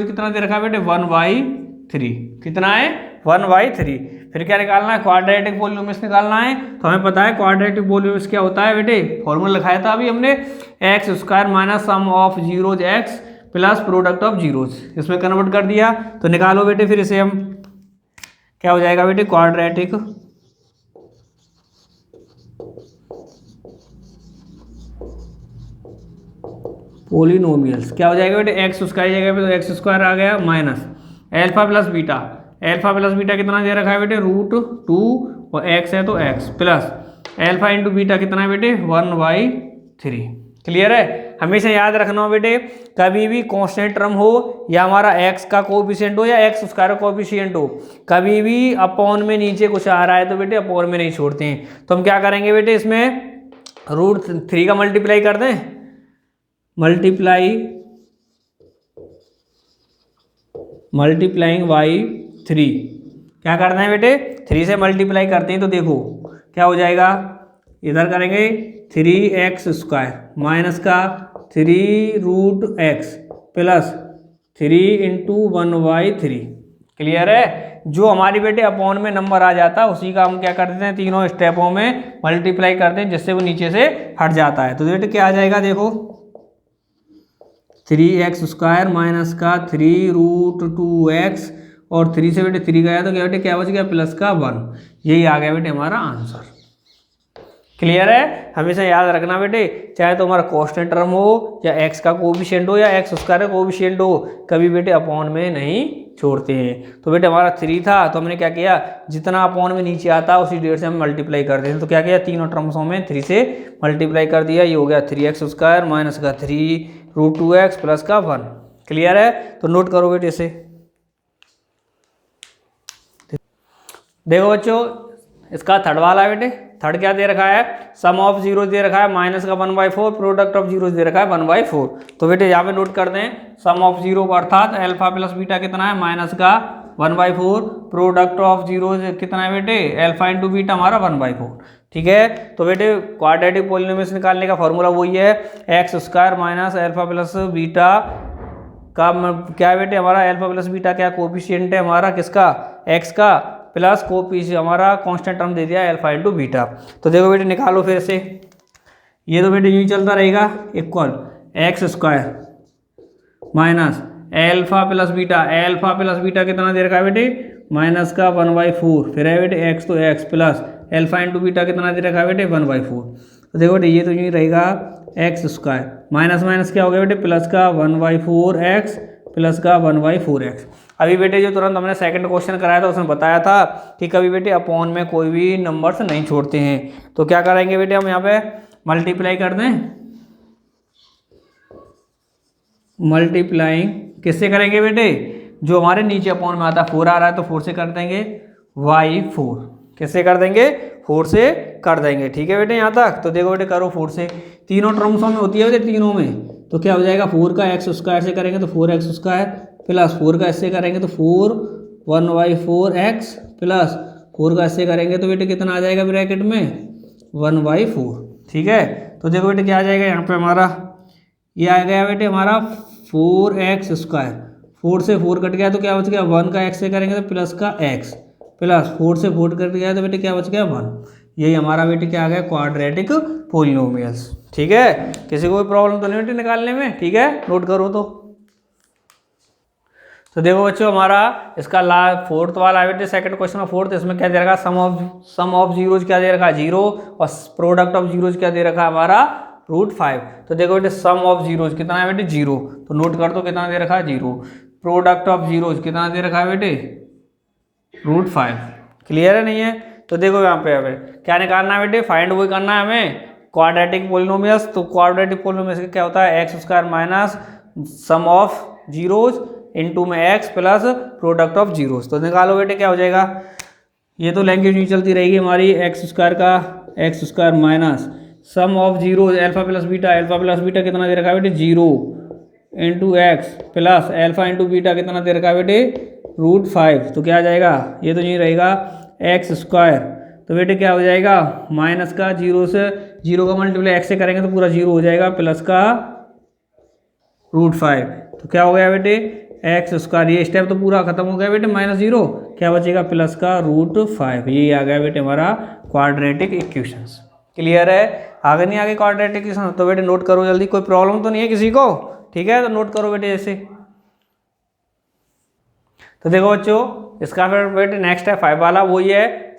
कितना दे रखा है बेटे 1/3, कितना है 1/3। फिर क्या निकालना है क्वाड्रेटिक पोलिनोमियल्स निकालना है। तो हमें पता है क्वाड्रेटिक पोलिनोमियल्स क्या होता है बेटे, फॉर्मूला लिखाया था अभी हमने, x square minus sum of zeros x plus product of zeros, इसमें कन्वर्ट कर दिया। तो निकालो बेटे फिर इसे हम, क्या हो जाएगा बेटे क्वाड्रेटिक पोलिनोमियल्स, क्या हो जाएगा बेटे एक्स स्क्वायर जगह पे तो एक्स स्क्वायर आ गया माइनस एल्फा प्लस बीटा कितना दे रखा है बेटे √2 और एक्स है तो x plus alpha into beta कितना है बेटे 1/3। क्लियर है, हमेशा याद रखना हो बेटे कभी भी कांस्टेंट टर्म हो या हमारा एक्स का कोएफिशिएंट हो या एक्स स्क्वायर का कोएफिशिएंट हो, कभी भी अपॉन में नीचे कुछ आ रहा है तो बेटे अपॉन में नहीं छोड़ते हैं। तो हम क्या करेंगे बेटे इसमें √3 का मल्टीप्लाई कर दें, मल्टीप्लाइंग बाई 3, क्या करना है बेटे 3 से मल्टीप्लाई करते हैं तो देखो क्या हो जाएगा, इधर करेंगे 3x स्क्वायर माइनस का 3√x प्लस 3 इंटू 1/3। क्लियर है, जो हमारी बेटे अपॉन में नंबर आ जाता है उसी का हम क्या कर देते हैं तीनों स्टेपों में मल्टीप्लाई करते हैं जिससे वो नीचे से हट जाता है। तो बेटे क्या आ जाएगा देखो 3x स्क्वायर माइनस का 3√2x और 3 से बेटे 3 गया तो क्या बेटे क्या बच गया प्लस का 1, यही आ गया बेटे हमारा आंसर। क्लियर है, हमेशा याद रखना बेटे चाहे तो हमारा कांस्टेंट टर्म हो या x का कोएफिशिएंट हो या एक्स स्क्वायर का कोएफिशिएंट हो, कभी बेटे अपॉन में नहीं छोड़ते हैं। तो बेटे हमारा 3 था तो हमने क्या किया जितना अपॉन में नीचे आता उसी डेट से हम मल्टीप्लाई कर देते हैं। तो क्या किया तीनों टर्म्सों में 3 से मल्टीप्लाई कर दिया, ये हो गया 3x स्क्वायर माइनस का 3√2x प्लस का 1। क्लियर है, तो नोट करो बेटे इसे। देखो बच्चों इसका थर्ड वाला है बेटे, थर्ड क्या दे रखा है सम ऑफ जीरो दे रखा है माइनस का 1/4, प्रोडक्ट ऑफ जीरो दे रखा है 1/4। तो बेटे यहाँ पे नोट कर दें सम ऑफ जीरो अर्थात अल्फा प्लस बीटा कितना है माइनस का 1/4, प्रोडक्ट ऑफ जीरो कितना है बेटे अल्फा इंटू बीटा हमारा 1/4। ठीक है, तो बेटे क्वाड्रेटिक पोलिनोमियल्स निकालने का फॉर्मूला वही है x square minus alpha plus beta का क्या है बेटे हमारा अल्फा प्लस बीटा क्या कोएफिशिएंट है हमारा किसका एक्स का प्लस कोएफिशिएंट हमारा कांस्टेंट टर्म दे दिया अल्फा इंटू बीटा। तो देखो बेटे निकालो फिर से, ये तो बेटे यूँ चलता रहेगा equal X square minus alpha plus beta कितना दे रखा है बेटे माइनस का 1/4, फिर है बेटे एक्स तो x plus alpha into beta कितना दे रखा है बेटे 1/4। तो देखो बेटे ये तो यूँ रहेगा एक्स स्क्वायर माइनस माइनस क्या हो गया बेटे प्लस का 1/4x प्लस का 1/4x। अभी बेटे जो तुरंत हमने सेकंड क्वेश्चन कराया था उसमें बताया था कि कभी बेटे अपॉन में कोई भी नंबर्स नहीं छोड़ते हैं, तो क्या करेंगे बेटे हम यहाँ पे मल्टीप्लाई कर दें, मल्टीप्लाइंग किससे करेंगे बेटे, जो हमारे नीचे अपॉन में आता है 4 आ रहा है तो 4 से कर देंगे, y4 किससे कर देंगे 4 से कर देंगे। ठीक है बेटे यहाँ तक। तो देखो बेटे करो 4 से, तीनों टर्म्सों में होती है बेटे तीनों में, तो क्या हो जाएगा 4 का एक्स स्क्वायर से करेंगे तो 4x स्क्वायर प्लस 4 का इससे करेंगे तो 4 1/4x प्लस 4 का इससे करेंगे तो बेटे कितना आ जाएगा ब्रैकेट में 1/4। ठीक है तो देखो बेटे क्या आ जाएगा यहाँ पे हमारा, ये आ गया बेटे हमारा 4x स्क्वायर, 4 से 4 कट गया तो क्या बच गया 1 का x से करेंगे तो प्लस का x प्लस 4 से 4 कट गया तो बेटे क्या बच गया 1। यही हमारा बेटे क्या आ गया क्वाड्रेटिक पोलिनोमियल्स। ठीक है किसी को कोई प्रॉब्लम तो नहीं बेटे निकालने में। ठीक है नोट करो तो देखो बच्चों हमारा इसका फोर्थ वाला है बेटे सेकंड क्वेश्चन में फोर्थ, इसमें क्या दे रखा है सम ऑफ जीरोज क्या दे रखा है 0 और प्रोडक्ट ऑफ जीरोज क्या दे रखा है हमारा √5। तो देखो बेटे सम ऑफ जीरोज कितना है बेटे 0, तो नोट कर दो कितना दे रखा है 0। प्रोडक्ट ऑफ जीरोज कितना दे रखा है बेटे √5। क्लियर है नहीं है। तो देखो यहाँ पे क्या निकालना है बेटे, फाइंड वही करना है हमें क्वाड्रेटिक पोलिनोमियल्स। तो क्वाड्रेटिक पोलिनोमियल्स क्या होता है x square minus sum of zeros into में x plus product of zeros. तो निकालो बेटे क्या हो जाएगा, ये तो लैंग्वेज नहीं चलती रहेगी हमारी, एक्स स्क्वायर का x square minus sum of zeros alpha plus beta कितना दे रखा है बेटे 0 into x plus alpha into beta कितना दे रखा है बेटे √5। तो क्या आ जाएगा, ये तो नहीं रहेगा एक्स स्क्वायर, तो बेटे क्या हो जाएगा माइनस का 0 से 0 का मल्टीप्लाई एक्स से करेंगे तो पूरा 0 हो जाएगा प्लस का √5। तो क्या हो गया बेटे एक्स स्क्वायर, ये स्टेप तो पूरा खत्म हो गया बेटे -0, क्या बचेगा प्लस का √5। ये आ गया बेटे हमारा क्वाड्रेटिक इक्वेशंस। क्लियर है, आगे नहीं आगे क्वाड्रेटिक इक्वेशन। तो बेटे नोट करो जल्दी, कोई प्रॉब्लम तो नहीं है किसी को। ठीक है तो नोट करो बेटे ऐसे। तो देखो बच्चों इसका फिर बेटे नेक्स्ट है 5 वाला, वो ये है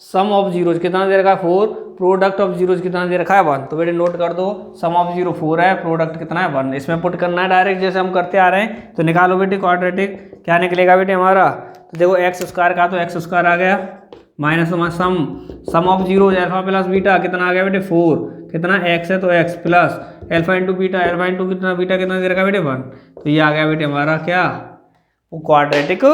सम ऑफ जीरोज कितना दे रखा है 4, प्रोडक्ट ऑफ जीरोज कितना दे रखा है 1। तो बेटे नोट कर दो सम ऑफ 0 4 है, प्रोडक्ट कितना है 1, इसमें पुट करना है डायरेक्ट जैसे हम करते आ रहे हैं। तो निकालो बेटे क्वाड्रेटिक, क्या निकलेगा बेटे हमारा, तो देखो एक्स स्क्वायर का तो एक्स स्क्वायर आ गया minus sum of zeros alpha plus beta कितना आ गया बेटे 4, कितना x है तो x प्लस अल्फा इंटू कितना बीटा कितना दे रखा है बेटे 1। तो ये आ गया बेटे हमारा क्या क्वाड्रेटिक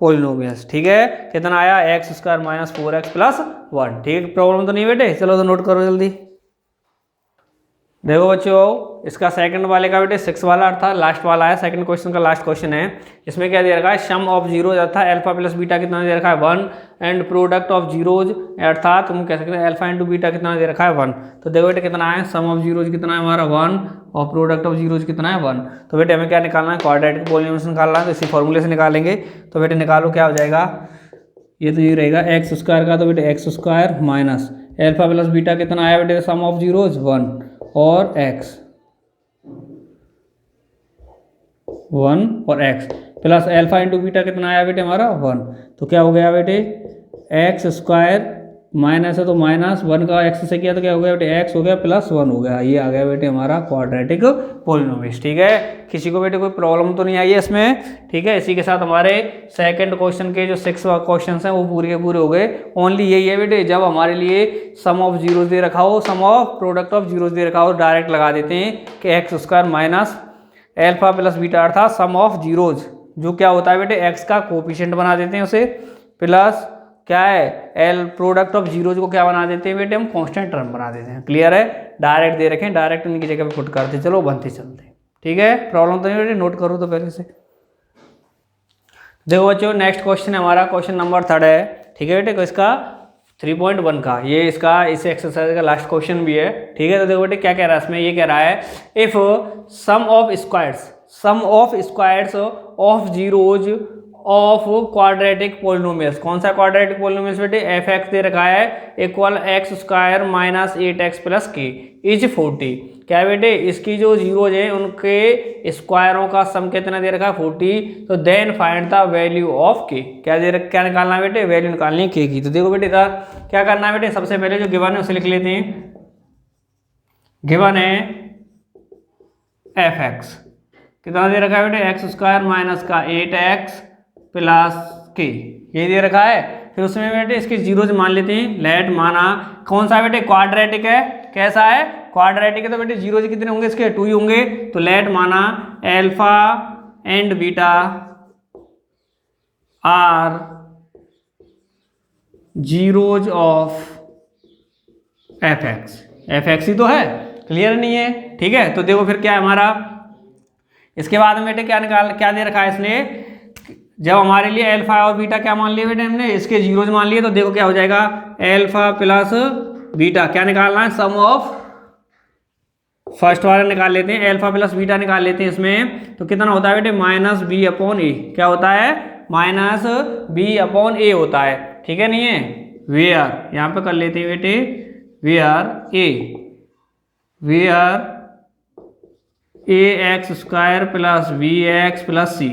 पोलिनोमियल्स। ठीक है कितना आया x square minus 4x plus 1। ठीक प्रॉब्लम तो नहीं बेटे, चलो तो नोट करो जल्दी। देखो बच्चों इसका सेकंड वाले का बेटे 6 वाला अर्थात लास्ट वाला है, सेकंड क्वेश्चन का लास्ट क्वेश्चन है। इसमें क्या दे रखा है सम ऑफ जीरोज अर्थात अल्फा प्लस बीटा कितना दे रखा है 1 एंड प्रोडक्ट ऑफ जीरोज अर्थात तुम कह सकते हैं अल्फा इंटू बीटा कितना दे रखा है 1। तो देखो बेटे कितना है सम ऑफ जीरोज कितना है हमारा 1 और प्रोडक्ट ऑफ जीरोज कितना है 1। तो बेटे हमें क्या निकालना है क्वाड्रेटिक पोलिनोमियल्स निकालना है, तो इसी फॉर्मूले से निकालेंगे। तो बेटे निकालो क्या हो जाएगा, ये तो ये रहेगा एक्स स्क्वायर का तो बेटे x square minus alpha plus beta कितना आया बेटे सम ऑफ जीरोज 1 और x 1 और x plus alpha into beta कितना आया बेटे हमारा 1। तो क्या हो गया बेटे एक्स स्क्वायर माइनस है तो माइनस 1 का x से किया तो क्या हो गया बेटे x हो गया प्लस 1 हो गया। ये आ गया बेटे हमारा क्वाड्रेटिक पोलिनोमियल्स। ठीक है किसी को बेटे कोई प्रॉब्लम तो नहीं आई है इसमें। ठीक है इसी के साथ हमारे सेकंड क्वेश्चन के जो 6 क्वेश्चन हैं वो पूरे के पूरे हो गए। ओनली यही है बेटे जब हमारे लिए सम ऑफ जीरोज दे रखा हो, सम ऑफ प्रोडक्ट ऑफ जीरोज दे रखा हो, डायरेक्ट लगा देते हैं कि x square minus alpha plus beta अर्थात सम ऑफ जीरोज, जो क्या होता है बेटे एक्स का कोफिशिएंट बना देते हैं उसे, प्लस क्या है प्रोडक्ट ऑफ जीरोज को क्या बना देते हैं बेटे हम कांस्टेंट टर्म बना देते हैं। क्लियर है, डायरेक्ट दे रखें, डायरेक्ट उनकी जगह पे पुट करते चलो बनते चलते। ठीक है प्रॉब्लम तो नहीं बेटे, नोट करो तो पहले से। देखो बच्चों नेक्स्ट क्वेश्चन है हमारा क्वेश्चन नंबर 3 है। ठीक है बेटे इसका 3.1 का ये इसका इस एक्सरसाइज का लास्ट क्वेश्चन भी है। ठीक है तो देखो बेटे क्या कह रहा है इसमें, ये कह रहा है if sum of squares of zeros of quadratic polynomials, कौन सा क्वाड्रेटिक पोलिनोमियल्स बेटे एफ एक्स दे रखा है equal X square minus 8x plus K is 40। क्या है बेटे इसकी जो जीरोज है उनके स्क्वायरों का सम कितना दे रखा है 40। तो then find the value of K, क्या निकालना है बेटे वैल्यू निकालनी है के की। तो देखो बेटे क्या करना है बेटे, सबसे पहले जो गिवन है उसे लिख लेते हैं, गिवन है एफ एक्स, कितना दे रखा है बेटे, एक्स स्क्वायर माइनस का 8x प्लस के, ये दे रखा है। फिर उसमें बेटे इसके जीरोज मान लेते हैं। लेट माना कौन सा बेटे, क्वाड्रेटिक है, कैसा है, क्वाड्रेटिक है, तो बेटे जीरोज कितने होंगे इसके, 2 ही होंगे। तो लेट माना alpha and beta are zeros of f x ही तो है, क्लियर नहीं है, ठीक है। तो देखो फिर क्या है हमारा, इसके बाद में बेटे क्या दे रखा है इसने, जब हमारे लिए अल्फा और बीटा क्या मान लिए बेटे हमने, इसके जीरोज मान लिए, तो देखो क्या हो जाएगा, अल्फा प्लस बीटा क्या निकालना है, सम ऑफ फर्स्ट वाला निकाल लेते हैं, अल्फा प्लस बीटा निकाल लेते हैं इसमें। तो कितना होता है बेटे, माइनस बी अपॉन ए, क्या होता है, माइनस बी अपॉन ए होता है, ठीक है नहीं है। वेयर यहाँ पे कर लेते हैं बेटे, where a x square plus b x plus c.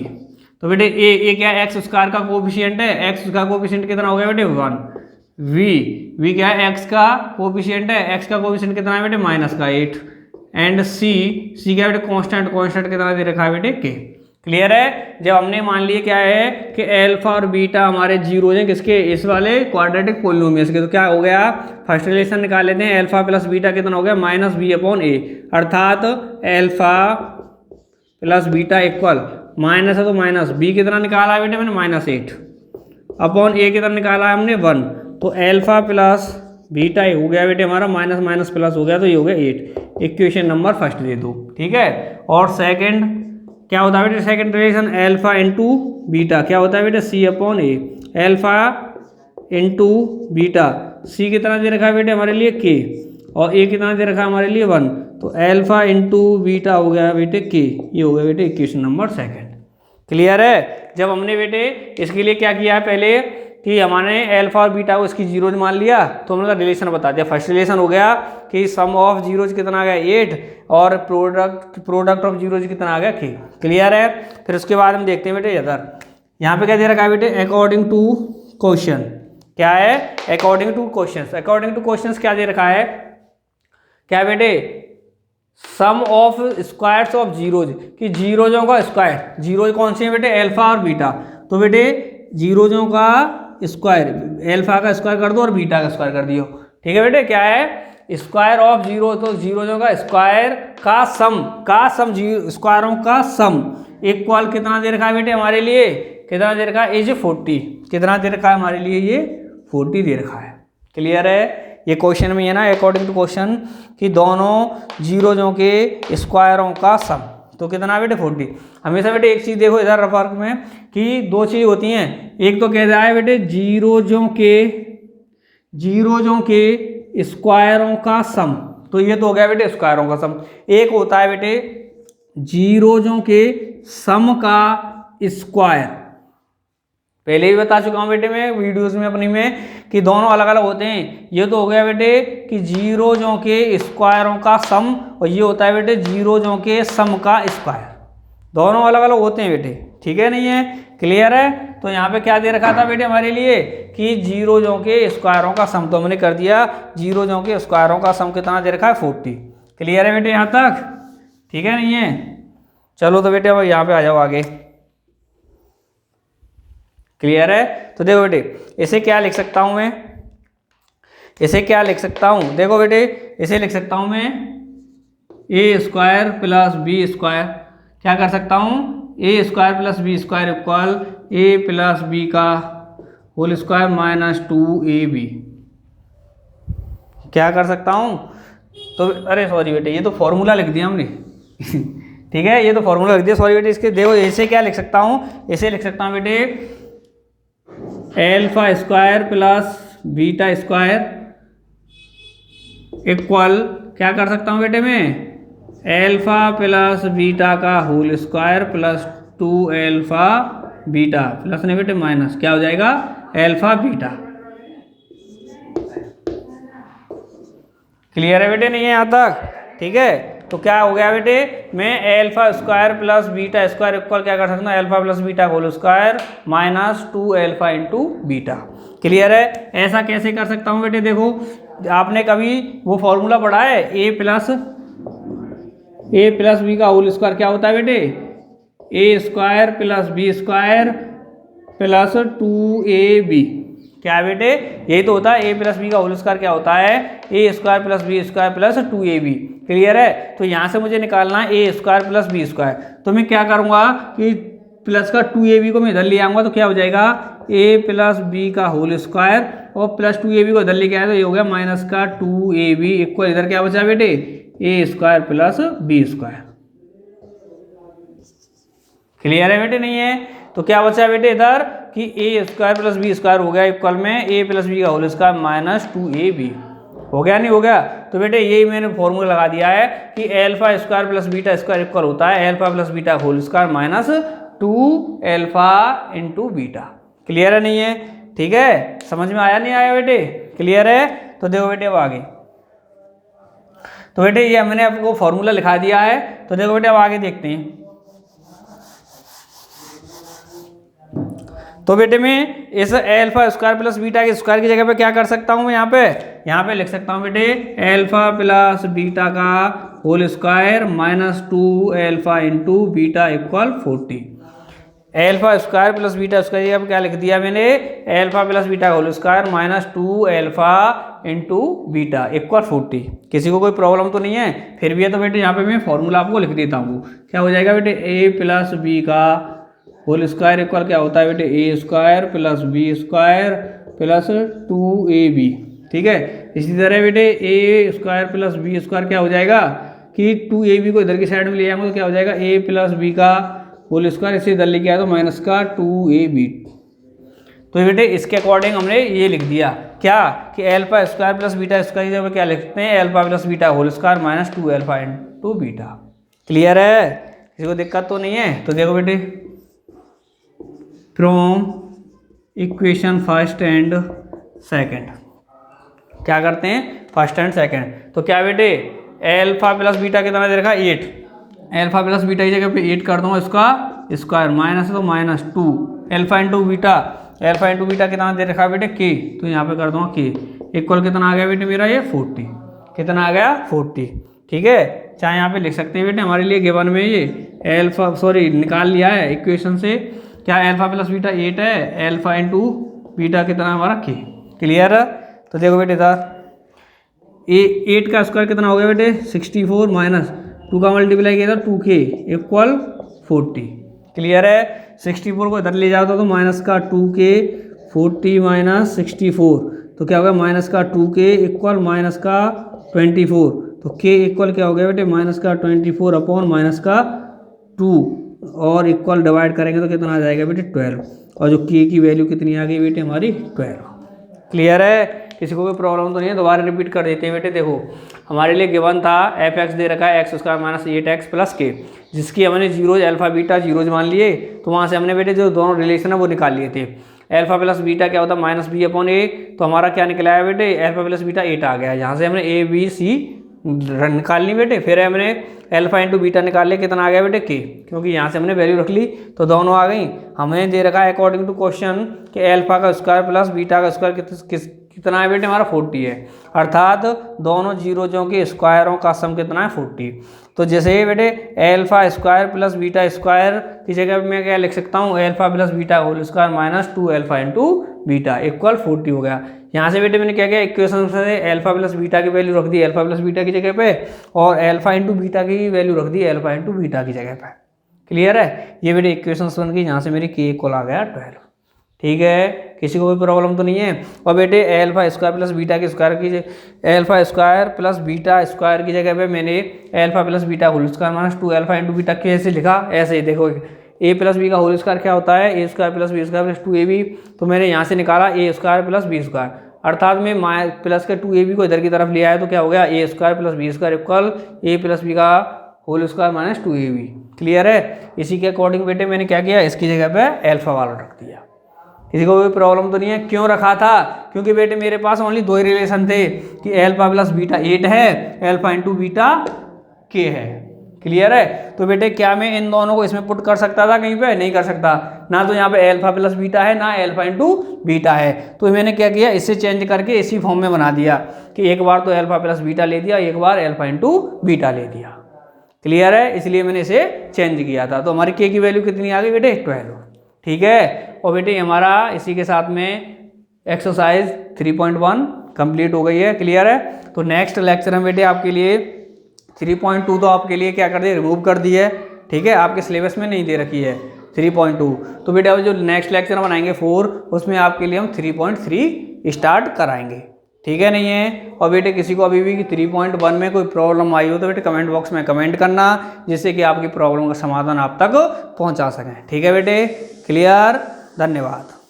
तो बेटे ए क्या है, एक्स स्क्वायर का कोफिशिएंट है, एक्स का कोफिशिएंट कितना हो गया बेटे 1। वी क्या है, एक्स का कोफिशिएंट है, एक्स का कोफिशिएंट कितना है बेटे माइनस का 8। एंड सी क्या बेटे कांस्टेंट कितना दे रखा है बेटे के, क्लियर है। जब हमने मान लिया क्या है कि अल्फा और बीटा हमारे जीरो हैं किसके, इस वाले क्वाड्रेटिक पॉलिनोमियल्स के, तो क्या हो गया, फर्स्ट रिलेशन निकाल लेते हैं, अल्फा प्लस बीटा कितना हो गया, माइनस बी अपॉन ए, अर्थात alpha plus beta equal minus है तो माइनस बी कितना निकाला है बेटे मैंने, -8 अपॉन ए कितना निकाला है हमने 1। तो अल्फा प्लस बीटा हो गया बेटे हमारा माइनस माइनस प्लस हो गया, तो ये हो गया 8। इक्वेशन नंबर फर्स्ट दे दो, ठीक है। और सेकंड क्या होता है बेटे, second relation alpha into beta क्या होता है बेटे, सी अपॉन ए, अल्फा इंटू बीटा, सी कितना दे रखा है बेटे हमारे लिए के, और ए कितना दे रखा है हमारे लिए 1। तो अल्फा इंटू बीटा हो गया बेटे के, ये हो गया बेटे इक्वेशन नंबर सेकंड, क्लियर है। जब हमने बेटे इसके लिए क्या किया है पहले कि हमारे अल्फा और बीटा को इसकी जीरोज मान लिया, तो हमने रिलेशन बता दिया। फर्स्ट रिलेशन हो गया कि सम ऑफ जीरोज कितना आ गया 8 और प्रोडक्ट ऑफ जीरोज कितना आ गया के, क्लियर है। फिर उसके बाद हम देखते हैं बेटे इधर, यहाँ पे क्या दे रखा है बेटे, अकॉर्डिंग टू क्वेश्चन, क्या है, अकॉर्डिंग टू क्वेश्चन क्या दे रखा है, क्या बेटे, सम ऑफ स्क्वायर्स ऑफ जीरोज, कि जीरोजों का स्क्वायर, जीरोज कौन से हैं बेटे, अल्फा और बीटा। तो बेटे जीरोजों का स्क्वायर, अल्फा का स्क्वायर कर दो और बीटा का स्क्वायर कर दियो, ठीक है बेटे। क्या है, स्क्वायर ऑफ जीरो, तो जीरोजों का स्क्वायर का सम स्क्वायरों का सम इक्वल कितना दे रखा है बेटे हमारे लिए, कितना दे रखा है, इज 40, कितना दे रखा है हमारे लिए, ये 40 दे रखा है, क्लियर है। ये क्वेश्चन में है ना, अकॉर्डिंग टू क्वेश्चन कि दोनों जीरोजों के स्क्वायरों का सम, तो कितना बेटे 40। हमेशा बेटे एक चीज़ देखो इधर रफार्क में कि दो चीज़ होती हैं, एक तो कह रहा है बेटे जीरोजों के स्क्वायरों का सम, तो ये तो हो गया बेटे स्क्वायरों का सम। एक होता है बेटे जीरोजों के सम का स्क्वायर, पहले भी बता चुका हूँ बेटे मैं वीडियोस में अपनी में कि दोनों अलग अलग होते हैं। ये तो हो गया बेटे कि जीरोजों के स्क्वायरों का सम, और ये होता है बेटे जीरोजों के सम का स्क्वायर, दोनों अलग अलग होते हैं बेटे, ठीक है नहीं है, क्लियर है। तो यहाँ पे क्या दे रखा था बेटे हमारे लिए कि जीरोजों के स्क्वायरों का सम, तो हमने कर दिया जीरोजों के स्क्वायरों का सम कितना दे रखा है 40, क्लियर है बेटे यहाँ तक, ठीक है नहीं है। चलो तो बेटे अब यहाँ पे आ जाओ आगे, क्लियर है। तो देखो बेटे इसे क्या लिख सकता हूं मैं, इसे क्या लिख सकता हूं, देखो बेटे इसे लिख सकता हूं मैं a square plus b square, क्या कर सकता हूं, a square plus b square equal a plus b का होल स्क्वायर माइनस 2ab, क्या कर सकता हूं। तो अरे सॉरी बेटे ये तो फॉर्मूला लिख दिया हमने ठीक है, ये तो फॉर्मूला लिख दिया, सॉरी बेटे। इसके देखो इसे क्या लिख सकता हूं, इसे लिख सकता हूं बेटे alpha square plus beta square equal, क्या कर सकता हूँ बेटे मैं, अल्फा प्लस बीटा का whole square plus 2 alpha beta plus नहीं बेटे माइनस, क्या हो जाएगा अल्फा बीटा, क्लियर है बेटे नहीं है यहाँ तक, ठीक है। तो क्या हो गया बेटे, मैं alpha square plus beta square equal क्या कर सकता हूँ, alpha plus beta whole square minus 2 alpha into beta, clear है। ऐसा कैसे कर सकता हूँ बेटे, देखो आपने कभी वो फॉर्मूला पढ़ा है a plus a plus b का होल स्क्वायर क्या होता है बेटे, a square plus b square plus 2ab। क्या है बेटे, यही तो होता है, ए प्लस बी का होल स्क्वायर क्या होता है, a square plus b square plus 2ab। Clear है। तो यहाँ से मुझे निकालना है a square plus b square. तो मैं क्या करूँगा कि प्लस का 2ab को मैं इधर ले आऊँगा तो क्या हो जाएगा, ए प्लस बी का होल स्क्वायर और प्लस 2ab को इधर लेके आया तो ये हो गया माइनस का 2ab इक्वल इधर क्या बचा बेटे, a square plus b square. Clear है बेटे, नहीं है तो क्या बचा बेटे इधर कि ए स्क्वायर प्लस बी स्क्वायर हो गया इक्वल में ए प्लस बी का होल स्क्वायर माइनस 2ab। हो गया नहीं हो गया। तो बेटे यही मैंने फॉर्मूला लगा दिया है कि alpha square plus beta square equal होता है alpha plus beta whole square minus 2 alpha into beta. Clear है नहीं है, ठीक है, समझ में आया नहीं आया बेटे, क्लियर है। तो देखो बेटे अब आगे, तो बेटे ये मैंने आपको फॉर्मूला लिखा दिया है। तो देखो बेटे अब आगे देखते हैं। तो बेटे मैं इस एल्फा स्क्वायर प्लस बीटा के स्क्वायर की जगह पे क्या कर सकता हूँ, मैं यहाँ पे लिख सकता हूँ बेटे एल्फा प्लस बीटा का whole square minus 2 alpha into beta equal 40। Alpha square plus beta square की जगह पे क्या लिख दिया मैंने, एल्फा प्लस बीटा का whole square minus 2 alpha into beta equal 40। किसी को कोई प्रॉब्लम तो नहीं है, फिर भी है तो बेटे यहाँ पे मैं फॉर्मूला आपको लिख देता हूँ। क्या हो जाएगा बेटे, ए प्लस बी का होल स्क्वायर इक्वल क्या होता है बेटे, a square plus b square plus 2ab। ठीक है, इसी तरह बेटे a square plus b square क्या हो जाएगा कि 2ab को इधर की साइड में ले आएंगे तो क्या हो जाएगा, ए प्लस बी का होल स्क्वायर इसे इधर लेके आया तो माइनस का 2ab। तो बेटे इसके अकॉर्डिंग हमने ये लिख दिया क्या कि alpha square plus beta square की जगह क्या लिखते हैं, alpha plus beta whole square minus 2 alpha into beta. Clear है, किसी को दिक्कत तो नहीं है। तो देखो बेटे from equation first and second क्या करते हैं, फर्स्ट एंड सेकंड। तो क्या बेटे एल्फा प्लस बीटा कितना दे रखा, 8। एल्फा प्लस बीटा की जगह पे 8 कर दूंगा, इसका स्क्वायर माइनस है तो minus 2 alpha into beta. Alpha into beta कितना दे रखा बेटे, के, तो यहाँ पे कर दूंगा के इक्वल कितना आ गया बेटे मेरा ये 40। कितना आ गया 40। ठीक है, चाहे यहाँ पे लिख सकते हैं बेटे हमारे लिए गिवन में ये एल्फा सॉरी निकाल लिया है इक्वेशन से, क्या एल्फा प्लस बीटा 8 है, एल्फा इंटू बीटा कितना हमारा के। क्लियर है। तो देखो बेटे इधर 8 का स्क्वायर कितना हो गया बेटे 64 माइनस 2 का मल्टीप्लाई किया था 2k इक्वल 40। क्लियर है, 64 को इधर ले जाओ तो माइनस का 2k 40 माइनस 64 तो क्या हो गया माइनस का 2k इक्वल माइनस का 24। तो k इक्वल क्या हो गया बेटे माइनस का 24 अपॉन माइनस का 2 और इक्वल डिवाइड करेंगे तो कितना आ जाएगा बेटे 12। और जो k की वैल्यू कितनी आ गई बेटे हमारी 12। क्लियर है, किसी को कोई प्रॉब्लम तो नहीं है। दोबारा रिपीट कर देते हैं बेटे। देखो हमारे लिए गिवन था एफ एक्स दे रखा है x square minus 8x plus के, जिसकी हमने जीरोज अल्फा बीटा जीरोज मान लिए। तो वहाँ से हमने बेटे जो दोनों रिलेशन है वो निकाल लिए थे। अल्फा प्लस बीटा क्या होता है माइनस बी अपॉन ए, तो हमारा क्या निकला है बेटे अल्फा प्लस बीटा 8 आ गया। यहाँ से हमने ए बी सी निकाल ली बेटे, फिर हमने अल्फा इंटू बीटा निकाल लिया, कितना आ गया बेटे के, क्योंकि यहाँ से हमने वैल्यू रख ली तो दोनों आ गई। हमें दे रखा है अकॉर्डिंग टू क्वेश्चन कि अल्फा का स्क्वायर प्लस बीटा का स्क्वायर कितना है बेटे हमारा 40 है, अर्थात दोनों जीरोजों के स्क्वायरों का सम कितना है 40। तो जैसे ही बेटे alpha square plus beta square की जगह मैं क्या लिख सकता हूँ, alpha plus beta whole square minus 2 alpha into beta equal 40 हो गया। यहाँ से बेटे मैंने क्या किया इक्वेशन से एल्फा प्लस बीटा की वैल्यू रख दी एल्फा प्लस बीटा की जगह पे, और एल्फा इंटू बीटा की वैल्यू रख दी एल्फा इंटू बीटा की जगह पे। क्लियर है, ये बेटे इक्वेशन बन गई। यहाँ से मेरी के इक्वल आ गया 12। ठीक है, किसी को कोई प्रॉब्लम तो नहीं है। और बेटे एल्फा स्क्वायर प्लस बीटा के स्क्वायर की alpha square plus beta square की जगह पे मैंने alpha plus beta whole square minus 2 alpha into beta कैसे लिखा, ऐसे ही देखो ए प्लस बी का होल स्क्वायर क्या होता है a square plus b square plus 2ab, तो मैंने यहाँ से निकाला a square plus b square, अर्थात मैं प्लस के 2ab को इधर की तरफ ले आया तो क्या हो गया a square plus b square equal a plus b का whole square minus 2ab। Clear है, इसी के अकॉर्डिंग बेटे मैंने क्या किया इसकी जगह पे एल्फा वाला रख दिया। किसी को कोई प्रॉब्लम तो नहीं है। क्यों रखा था, क्योंकि बेटे मेरे पास ओनली दो ही रिलेशन थे कि एल्फा प्लस बीटा 8 है, एल्फा इंटू बीटा के है। क्लियर है, तो बेटे क्या मैं इन दोनों को इसमें पुट कर सकता था, कहीं पे नहीं कर सकता ना, तो यहाँ पे एल्फा प्लस बीटा है ना एल्फा इंटू बीटा है। तो मैंने क्या किया इससे चेंज करके इसी फॉर्म में बना दिया कि एक बार तो एल्फा प्लस बीटा ले दिया, एक बार एल्फा इंटू बीटा ले दिया। क्लियर है, इसलिए मैंने इसे चेंज किया था। तो हमारी के की वैल्यू कितनी आ गई बेटे 12। ठीक है, और बेटे हमारा इसी के साथ में एक्सरसाइज 3.1 कंप्लीट हो गई है। क्लियर है, तो नेक्स्ट लेक्चर में बेटे आपके लिए 3.2 तो आपके लिए क्या कर दिया, रिमूव कर दी है। ठीक है, आपके सिलेबस में नहीं दे रखी है 3.2। तो बेटा जो नेक्स्ट लेक्चर बनाएंगे 4, उसमें आपके लिए हम 3.3 स्टार्ट कराएंगे। ठीक है, नहीं है। और बेटे किसी को अभी भी 3.1 में कोई प्रॉब्लम आई हो तो बेटे कमेंट बॉक्स में कमेंट करना, जिससे कि आपकी प्रॉब्लम का समाधान आप तक पहुंचा सकें। ठीक है बेटे, क्लियर, धन्यवाद।